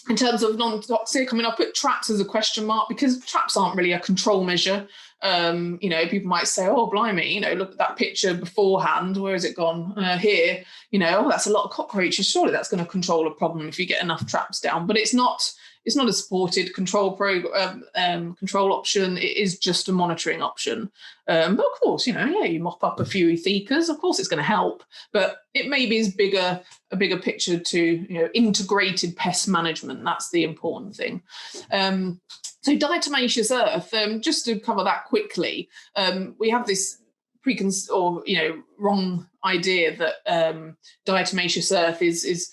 In terms of non-toxic, I'll put traps as a question mark because traps aren't really a control measure. People might say, oh, blimey, look at that picture beforehand. Where has it gone? Here, that's a lot of cockroaches. Surely that's going to control a problem if you get enough traps down. But it's not a supported control control option. It is just a monitoring option. But of course, you mop up a few ethicas. Of course, it's going to help. But it maybe is a bigger picture to integrated pest management. That's the important thing. So diatomaceous earth. Just to cover that quickly, we have this wrong idea that diatomaceous earth is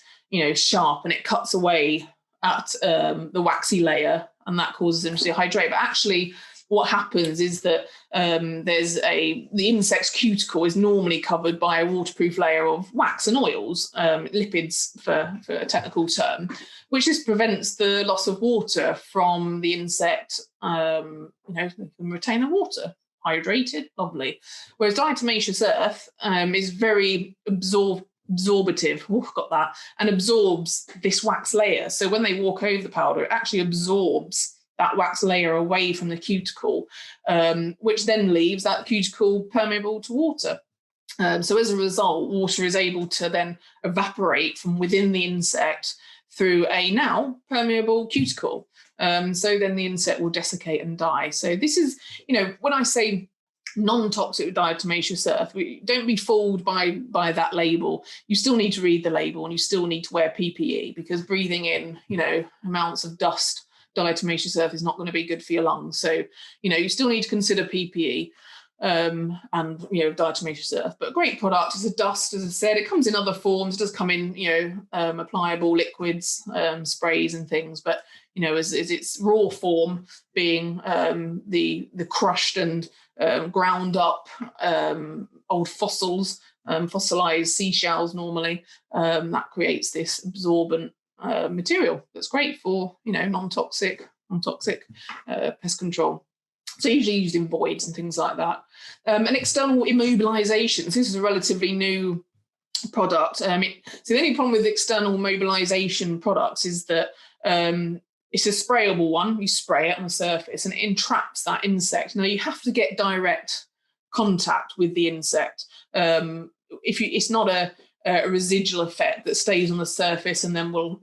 sharp and it cuts away at the waxy layer and that causes them to dehydrate. But actually what happens is that the insect's cuticle is normally covered by a waterproof layer of wax and oils, lipids for a technical term, which just prevents the loss of water from the insect. They can retain the water, hydrated, lovely. Whereas diatomaceous earth is very absorbative, and absorbs this wax layer. So when they walk over the powder, it actually absorbs that wax layer away from the cuticle, which then leaves that cuticle permeable to water. So as a result, water is able to then evaporate from within the insect through a now permeable cuticle. So then the insect will desiccate and die. So this is, when I say non-toxic diatomaceous earth, don't be fooled by that label. You still need to read the label and you still need to wear PPE because breathing in, amounts of dust, diatomaceous earth is not going to be good for your lungs. So, you still need to consider PPE and, diatomaceous earth. But a great product is a dust, as I said. It comes in other forms. It does come in, applicable liquids, sprays and things. But, as its raw form being the crushed and ground up old fossils, fossilized seashells normally, that creates this absorbent material that's great for non-toxic pest control. So usually used in voids and things like that. And external immobilization. So this is a relatively new product. So the only problem with external mobilization products is that it's a sprayable one. You spray it on the surface and it entraps that insect. Now you have to get direct contact with the insect. It's not a residual effect that stays on the surface and then will,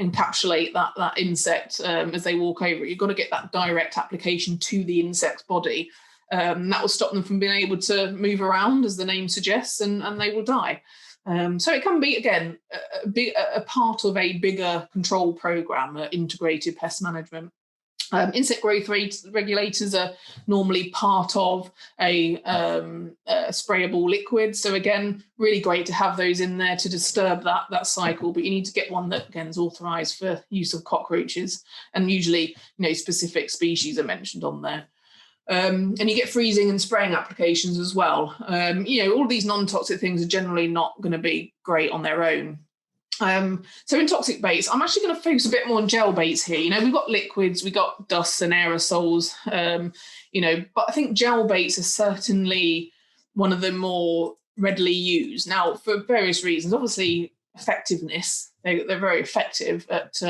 encapsulate that insect as they walk over it. You've got to get that direct application to the insect's body. That will stop them from being able to move around, as the name suggests, and they will die. So it can be, again, a part of a bigger control program, integrated pest management. Insect growth regulators are normally part of a sprayable liquid. So again, really great to have those in there to disturb that cycle, but you need to get one that, again, is authorised for use of cockroaches. And usually, specific species are mentioned on there. And you get freezing and spraying applications as well. All of these non-toxic things are generally not going to be great on their own. So in toxic baits, I'm actually going to focus a bit more on gel baits here. We've got liquids, we've got dusts and aerosols, but I think gel baits are certainly one of the more readily used. Now, for various reasons, obviously effectiveness, they're very effective at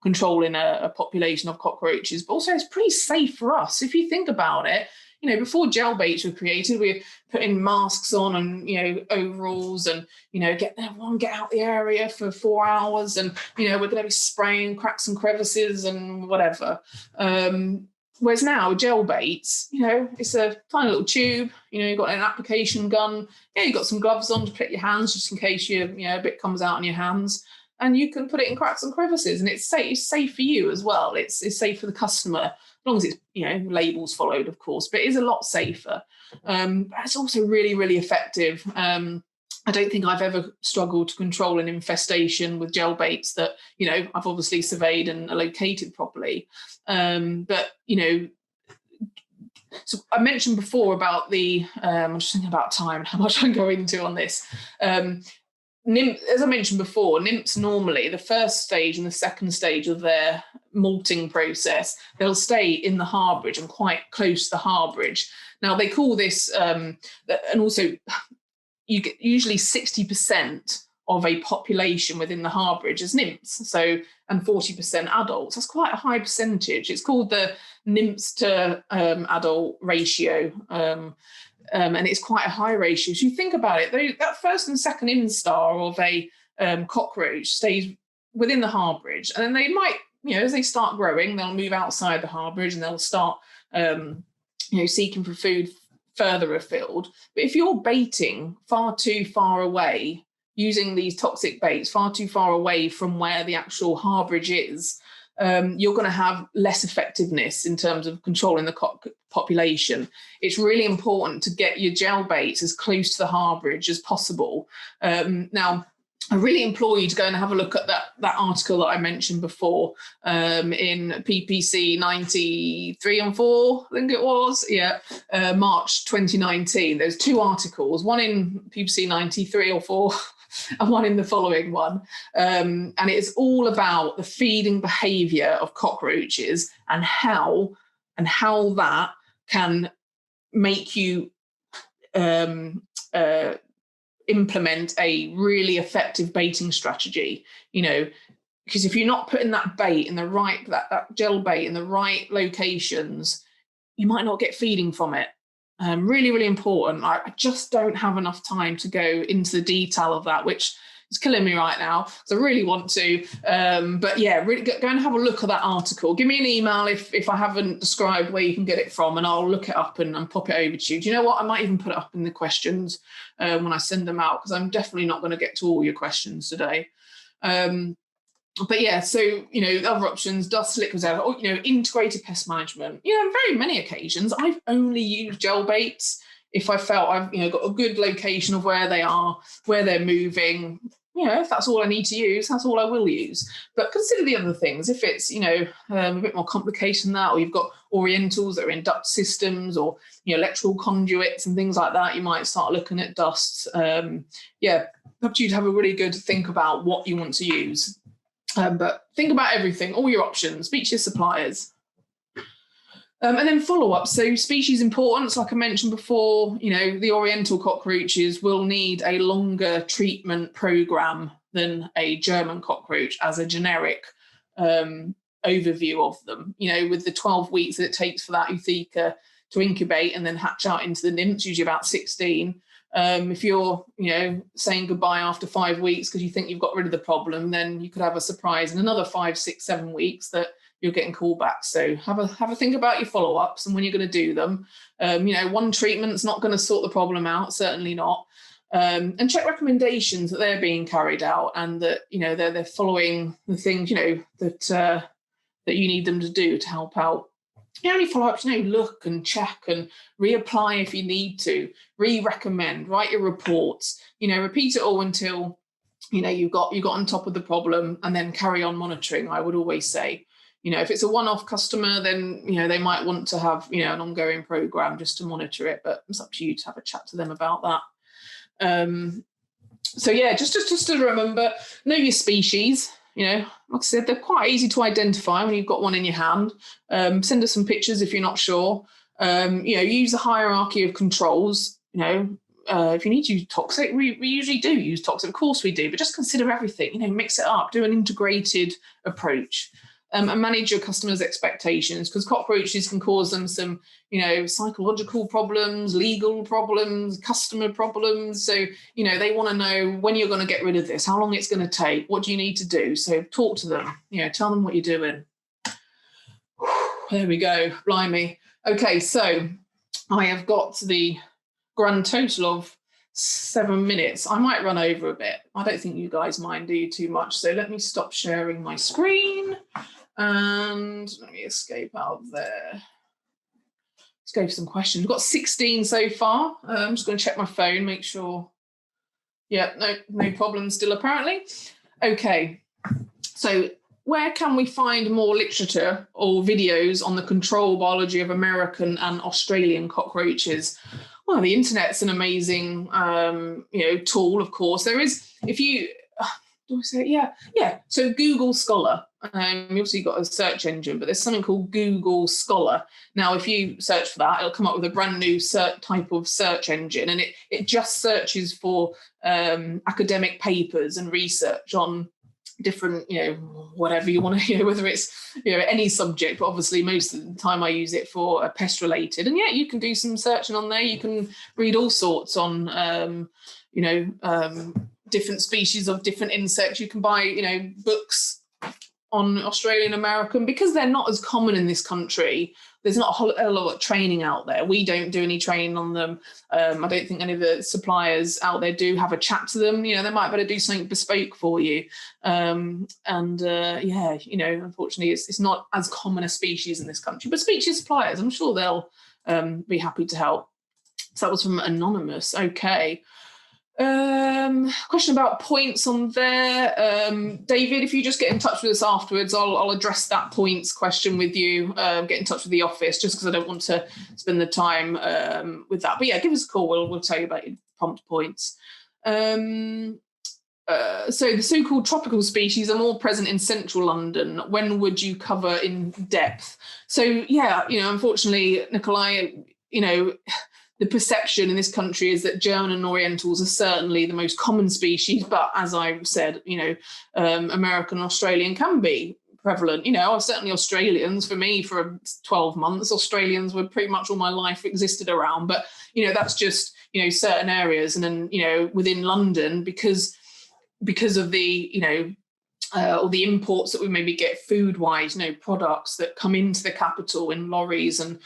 controlling a population of cockroaches, but also it's pretty safe for us. If you think about it, before gel baits were created, we were putting masks on and, overalls and, get out the area for 4 hours and, we're going to be spraying cracks and crevices and whatever. Whereas now gel baits, it's a tiny little tube, you've got an application gun. Yeah, you've got some gloves on to protect your hands just in case a bit comes out on your hands. And you can put it in cracks and crevices, and it's safe for you as well. It's safe for the customer, as long as it's labels followed, of course. But it is a lot safer. But it's also really, really effective. I don't think I've ever struggled to control an infestation with gel baits that, I've obviously surveyed and are located properly. But, so I mentioned before about I'm just thinking about time and how much I'm going into on this. As I mentioned before, nymphs normally, the first stage and the second stage of their molting process, they'll stay in the harbourage and quite close to the harbourage. Now, they call this, and also you get usually 60% of a population within the harbourage as nymphs, and 40% adults. That's quite a high percentage. It's called the nymphs to adult ratio. And it's quite a high ratio. So you think about it, that first and second instar of a cockroach stays within the harbourage, and then they might, as they start growing, they'll move outside the harbourage and they'll start, seeking for food further afield. But if you're baiting far too far away, using these toxic baits far too far away from where the actual harbourage is, you're going to have less effectiveness in terms of controlling the population. It's really important to get your gel baits as close to the harbourage as possible. Now, I really implore you to go and have a look at that article that I mentioned before in PPC 93 and 4, I think it was, March 2019. There's 2 articles, one in PPC 93 or 4 and one in the following one. And it's all about the feeding behaviour of cockroaches and how that can make you implement a really effective baiting strategy, because if you're not putting that bait in the right, that gel bait in the right locations, you might not get feeding from it. Really, really important. I just don't have enough time to go into the detail of that, which is killing me right now. So I really want to. But yeah, really go and have a look at that article. Give me an email if I haven't described where you can get it from, and I'll look it up and pop it over to you. Do you know what? I might even put it up in the questions when I send them out, because I'm definitely not going to get to all your questions today. But yeah, so, other options, dust, liquids, integrated pest management. On very many occasions, I've only used gel baits if I felt I've, got a good location of where they are, where they're moving. If that's all I need to use, that's all I will use. But consider the other things. If it's, a bit more complicated than that, or you've got Orientals that are in duct systems, or, electrical conduits and things like that, you might start looking at dusts. Up to you to have a really good think about what you want to use. But think about everything, all your options, speak to your suppliers. And then follow-up. So species importance, like I mentioned before, the Oriental cockroaches will need a longer treatment program than a German cockroach as a generic overview of them. With the 12 weeks that it takes for that ootheca to incubate and then hatch out into the nymphs, usually about 16. If you're, saying goodbye after 5 weeks because you think you've got rid of the problem, then you could have a surprise in another 5, 6, 7 weeks that you're getting callbacks. So have a think about your follow-ups and when you're going to do them. One treatment's not going to sort the problem out, certainly not. And check recommendations that they're being carried out and that, they're following the things, that you need them to do to help out. Only follow-ups, look and check and reapply if you need to, re-recommend, write your reports, repeat it all until, you got on top of the problem, and then carry on monitoring, I would always say. If it's a one-off customer, then, they might want to have, an ongoing program just to monitor it, but it's up to you to have a chat to them about that. So yeah, just to remember, know your species. Like I said, they're quite easy to identify when you've got one in your hand. Send us some pictures if you're not sure. Use the hierarchy of controls. If you need to use toxic, we usually do use toxic. Of course we do, but just consider everything. Mix it up. Do an integrated approach. And manage your customers' expectations, because cockroaches can cause them some, psychological problems, legal problems, customer problems. So, they want to know when you're going to get rid of this, how long it's going to take, what do you need to do? So talk to them, tell them what you're doing. There we go, blimey. Okay, so I have got the grand total of 7 minutes. I might run over a bit. I don't think you guys mind, do you, too much? So let me stop sharing my screen. And let me escape out of there. Let's go for some questions. We've got 16 so far. I'm just going to check my phone, make sure Yeah, no problem still apparently. Okay, so where can we find more literature or videos on the control biology of American and Australian cockroaches? Well, the internet's an amazing, tool, of course. There is, if you, do I say, yeah. So Google Scholar, obviously got a search engine, but there's something called Google Scholar. Now, if you search for that, it'll come up with a brand new type of search engine, and it just searches for academic papers and research on different, whatever you want to, whether it's, any subject, but obviously most of the time I use it for pest related. And yeah, you can do some searching on there. You can read all sorts on, different species of different insects. You can buy, books on Australian American, because they're not as common in this country. There's not a lot of training out there. We don't do any training on them. I don't think any of the suppliers out there do. Have a chat to them. They might better do something bespoke for you. Unfortunately, it's not as common a species in this country. But speak to your suppliers. I'm sure they'll be happy to help. So that was from Anonymous. Okay. Question about points on there. David, if you just get in touch with us afterwards, I'll address that points question with you. Get in touch with the office, just because I don't want to spend the time with that. But yeah, give us a call. We'll tell you about your prompt points. So the so-called tropical species are more present in central London. When would you cover in depth? So yeah, unfortunately, Nikolai, the perception in this country is that German and Orientals are certainly the most common species, but as I've said, American and Australian can be prevalent. Certainly Australians, for me, for 12 months, Australians were pretty much all my life existed around. But, that's just, certain areas. And then, within London, because of the, or the imports that we maybe get food-wise, products that come into the capital in lorries and,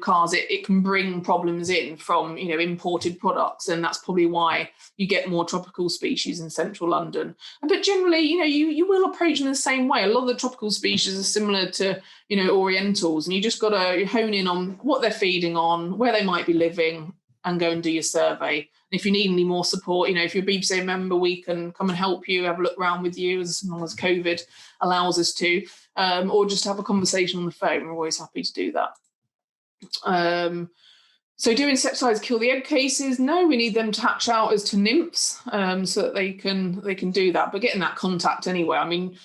cars, it can bring problems in from, imported products. And that's probably why you get more tropical species in central London. But generally, you will approach them the same way. A lot of the tropical species are similar to, Orientals, and you just got to hone in on what they're feeding on, where they might be living, and go and do your survey. If you need any more support, if you're a BPCA member, we can come and help you, have a look around with you as long as COVID allows us to, or just have a conversation on the phone. We're always happy to do that. So do insecticides kill the egg cases? No, we need them to hatch out as to nymphs, so that they can do that. But getting that contact anyway. I mean,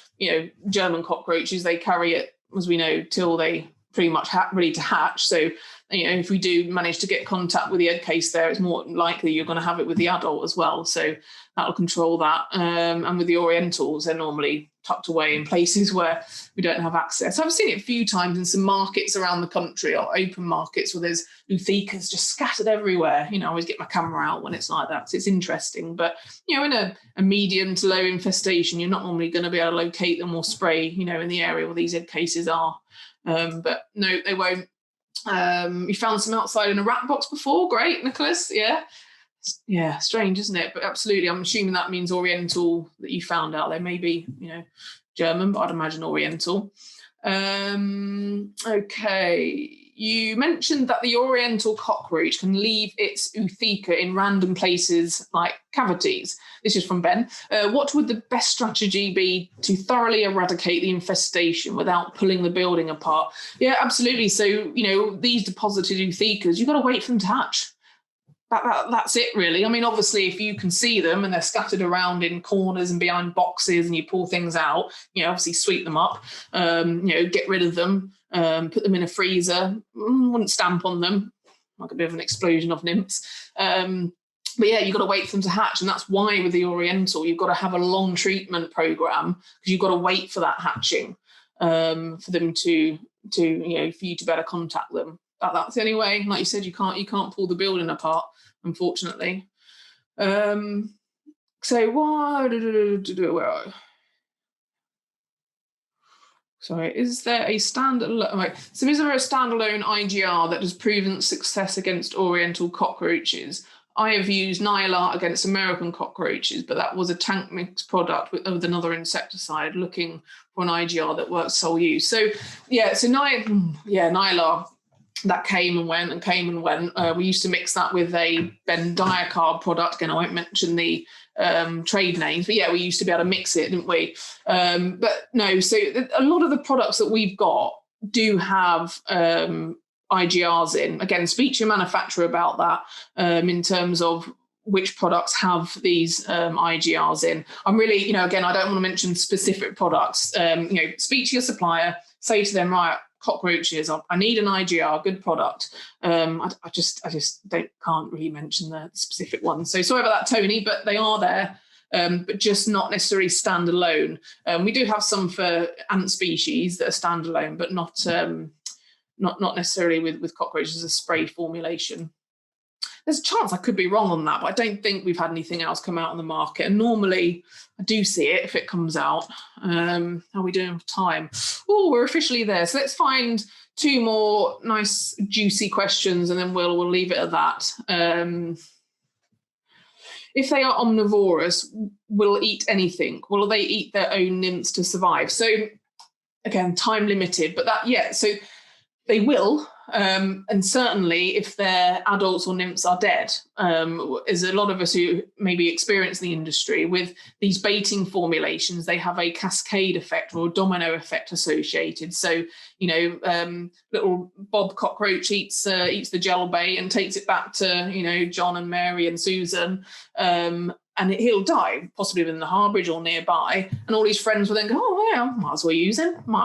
German cockroaches, they carry it, as we know, till they pretty much ready to hatch. So, if we do manage to get contact with the egg case there, it's more likely you're going to have it with the adult as well. So that'll control that. And with the Orientals, they're normally tucked away in places where we don't have access. I've seen it a few times in some markets around the country, or open markets, where there's Euthecas just scattered everywhere. I always get my camera out when it's like that. So it's interesting. But, in a medium to low infestation, you're not normally going to be able to locate them or spray, in the area where these egg cases are. But no, they won't. You found some outside in a rat box before. Great, Nicholas. Yeah, strange, isn't it? But absolutely, I'm assuming that means Oriental that you found out there. Maybe, German, but I'd imagine Oriental. Okay. You mentioned that the Oriental cockroach can leave its Eutheca in random places like cavities. This is from Ben. What would the best strategy be to thoroughly eradicate the infestation without pulling the building apart? Yeah, absolutely. So, these deposited Euthecas, you've got to wait for them to hatch. That's it, really. I mean, obviously, if you can see them and they're scattered around in corners and behind boxes and you pull things out, obviously sweep them up, get rid of them, put them in a freezer. Wouldn't stamp on them, like a bit of an explosion of nymphs. But yeah, you've got to wait for them to hatch. And that's why with the Oriental, you've got to have a long treatment program, because you've got to wait for that hatching, for them to for you to better contact them. That's the only way. Like you said, you can't pull the building apart, unfortunately. So why? Where are you? Sorry, is there a standalone? Right. So is there a standalone IGR that has proven success against Oriental cockroaches? I have used Nylar against American cockroaches, but that was a tank mix product with another insecticide, looking for an IGR that works sole use. So yeah, Nylar. that came and went and came and went. We used to mix that with a bendiacarb product. Again, I won't mention the trade names, but yeah, we used to be able to mix it, didn't we? But no, so a lot of the products that we've got do have IGRs in. Again, speak to your manufacturer about that in terms of which products have these IGRs in. I'm really, again, I don't want to mention specific products. Speak to your supplier, say to them, right, cockroaches, I need an IGR, good product. I just can't really mention the specific ones. So sorry about that, Tony, but they are there, but just not necessarily standalone. We do have some for ant species that are standalone, but not necessarily with cockroaches as a spray formulation. There's a chance I could be wrong on that, but I don't think we've had anything else come out on the market. And normally I do see it if it comes out. How are we doing with time? Oh, we're officially there. So let's find 2 more nice, juicy questions, and then we'll leave it at that. If they are omnivorous, will eat anything? Will they eat their own nymphs to survive? So again, time limited, but so they will. And certainly if their adults or nymphs are dead, as a lot of us who maybe experience the industry with these baiting formulations, they have a cascade effect or a domino effect associated. So, little Bob cockroach eats the gel bait and takes it back to, John and Mary and Susan, and he'll die, possibly within the harbourage or nearby. And all his friends will then go, oh, yeah, might as well use him. Might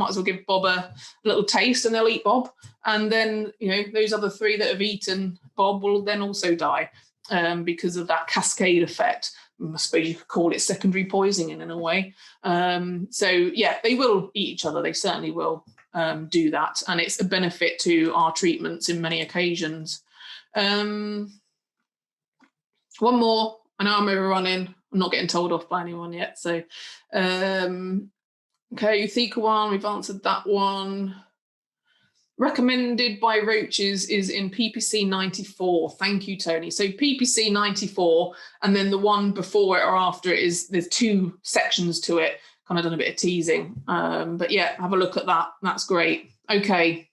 as well give Bob a little taste, and they'll eat Bob. And then, those other 3 that have eaten Bob will then also die because of that cascade effect. I suppose you could call it secondary poisoning in a way. So, yeah, they will eat each other. They certainly will do that. And it's a benefit to our treatments in many occasions. One more. I know I'm overrunning. I'm not getting told off by anyone yet. So, okay, Eutheca one, we've answered that one. Recommended by roaches is in PPC 94. Thank you, Tony. So PPC 94, and then the one before it or after it there's 2 sections to it. Kind of done a bit of teasing. But yeah, have a look at that. That's great. Okay.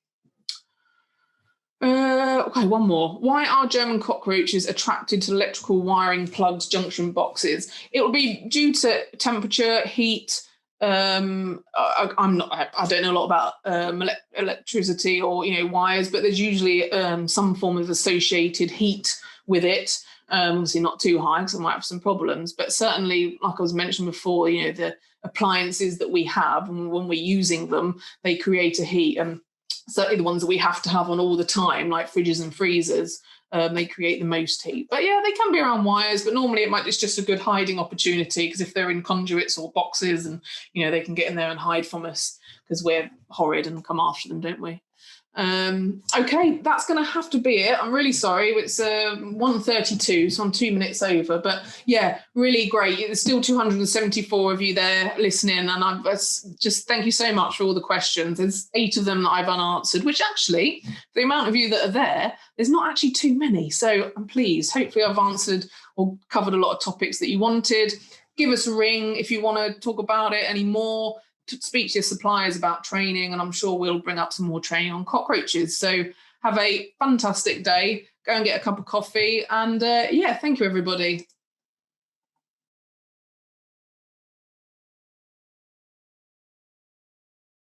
Okay, one more. Why are German cockroaches attracted to electrical wiring plugs, junction boxes? It will be due to temperature, heat. I don't know a lot about electricity or wires, but there's usually some form of associated heat with it. Obviously not too high because I might have some problems, but certainly, like I was mentioning before, the appliances that we have, and when we're using them, they create a heat. And certainly the ones that we have to have on all the time, like fridges and freezers, they create the most heat. But yeah, they can be around wires, but normally it's just a good hiding opportunity, because if they're in conduits or boxes, and they can get in there and hide from us because we're horrid and come after them, don't we? Okay, that's going to have to be it. I'm really sorry. It's 1:32, so I'm 2 minutes over. But yeah, really great. There's still 274 of you there listening, and I just thank you so much for all the questions. There's 8 of them that I've unanswered, which actually, the amount of you that are there's not actually too many. So I'm pleased. Hopefully I've answered or covered a lot of topics that you wanted. Give us a ring if you want to talk about it any more. Speak to your suppliers about training, and I'm sure we'll bring up some more training on cockroaches. So have a fantastic day. Go and get a cup of coffee, and thank you, everybody.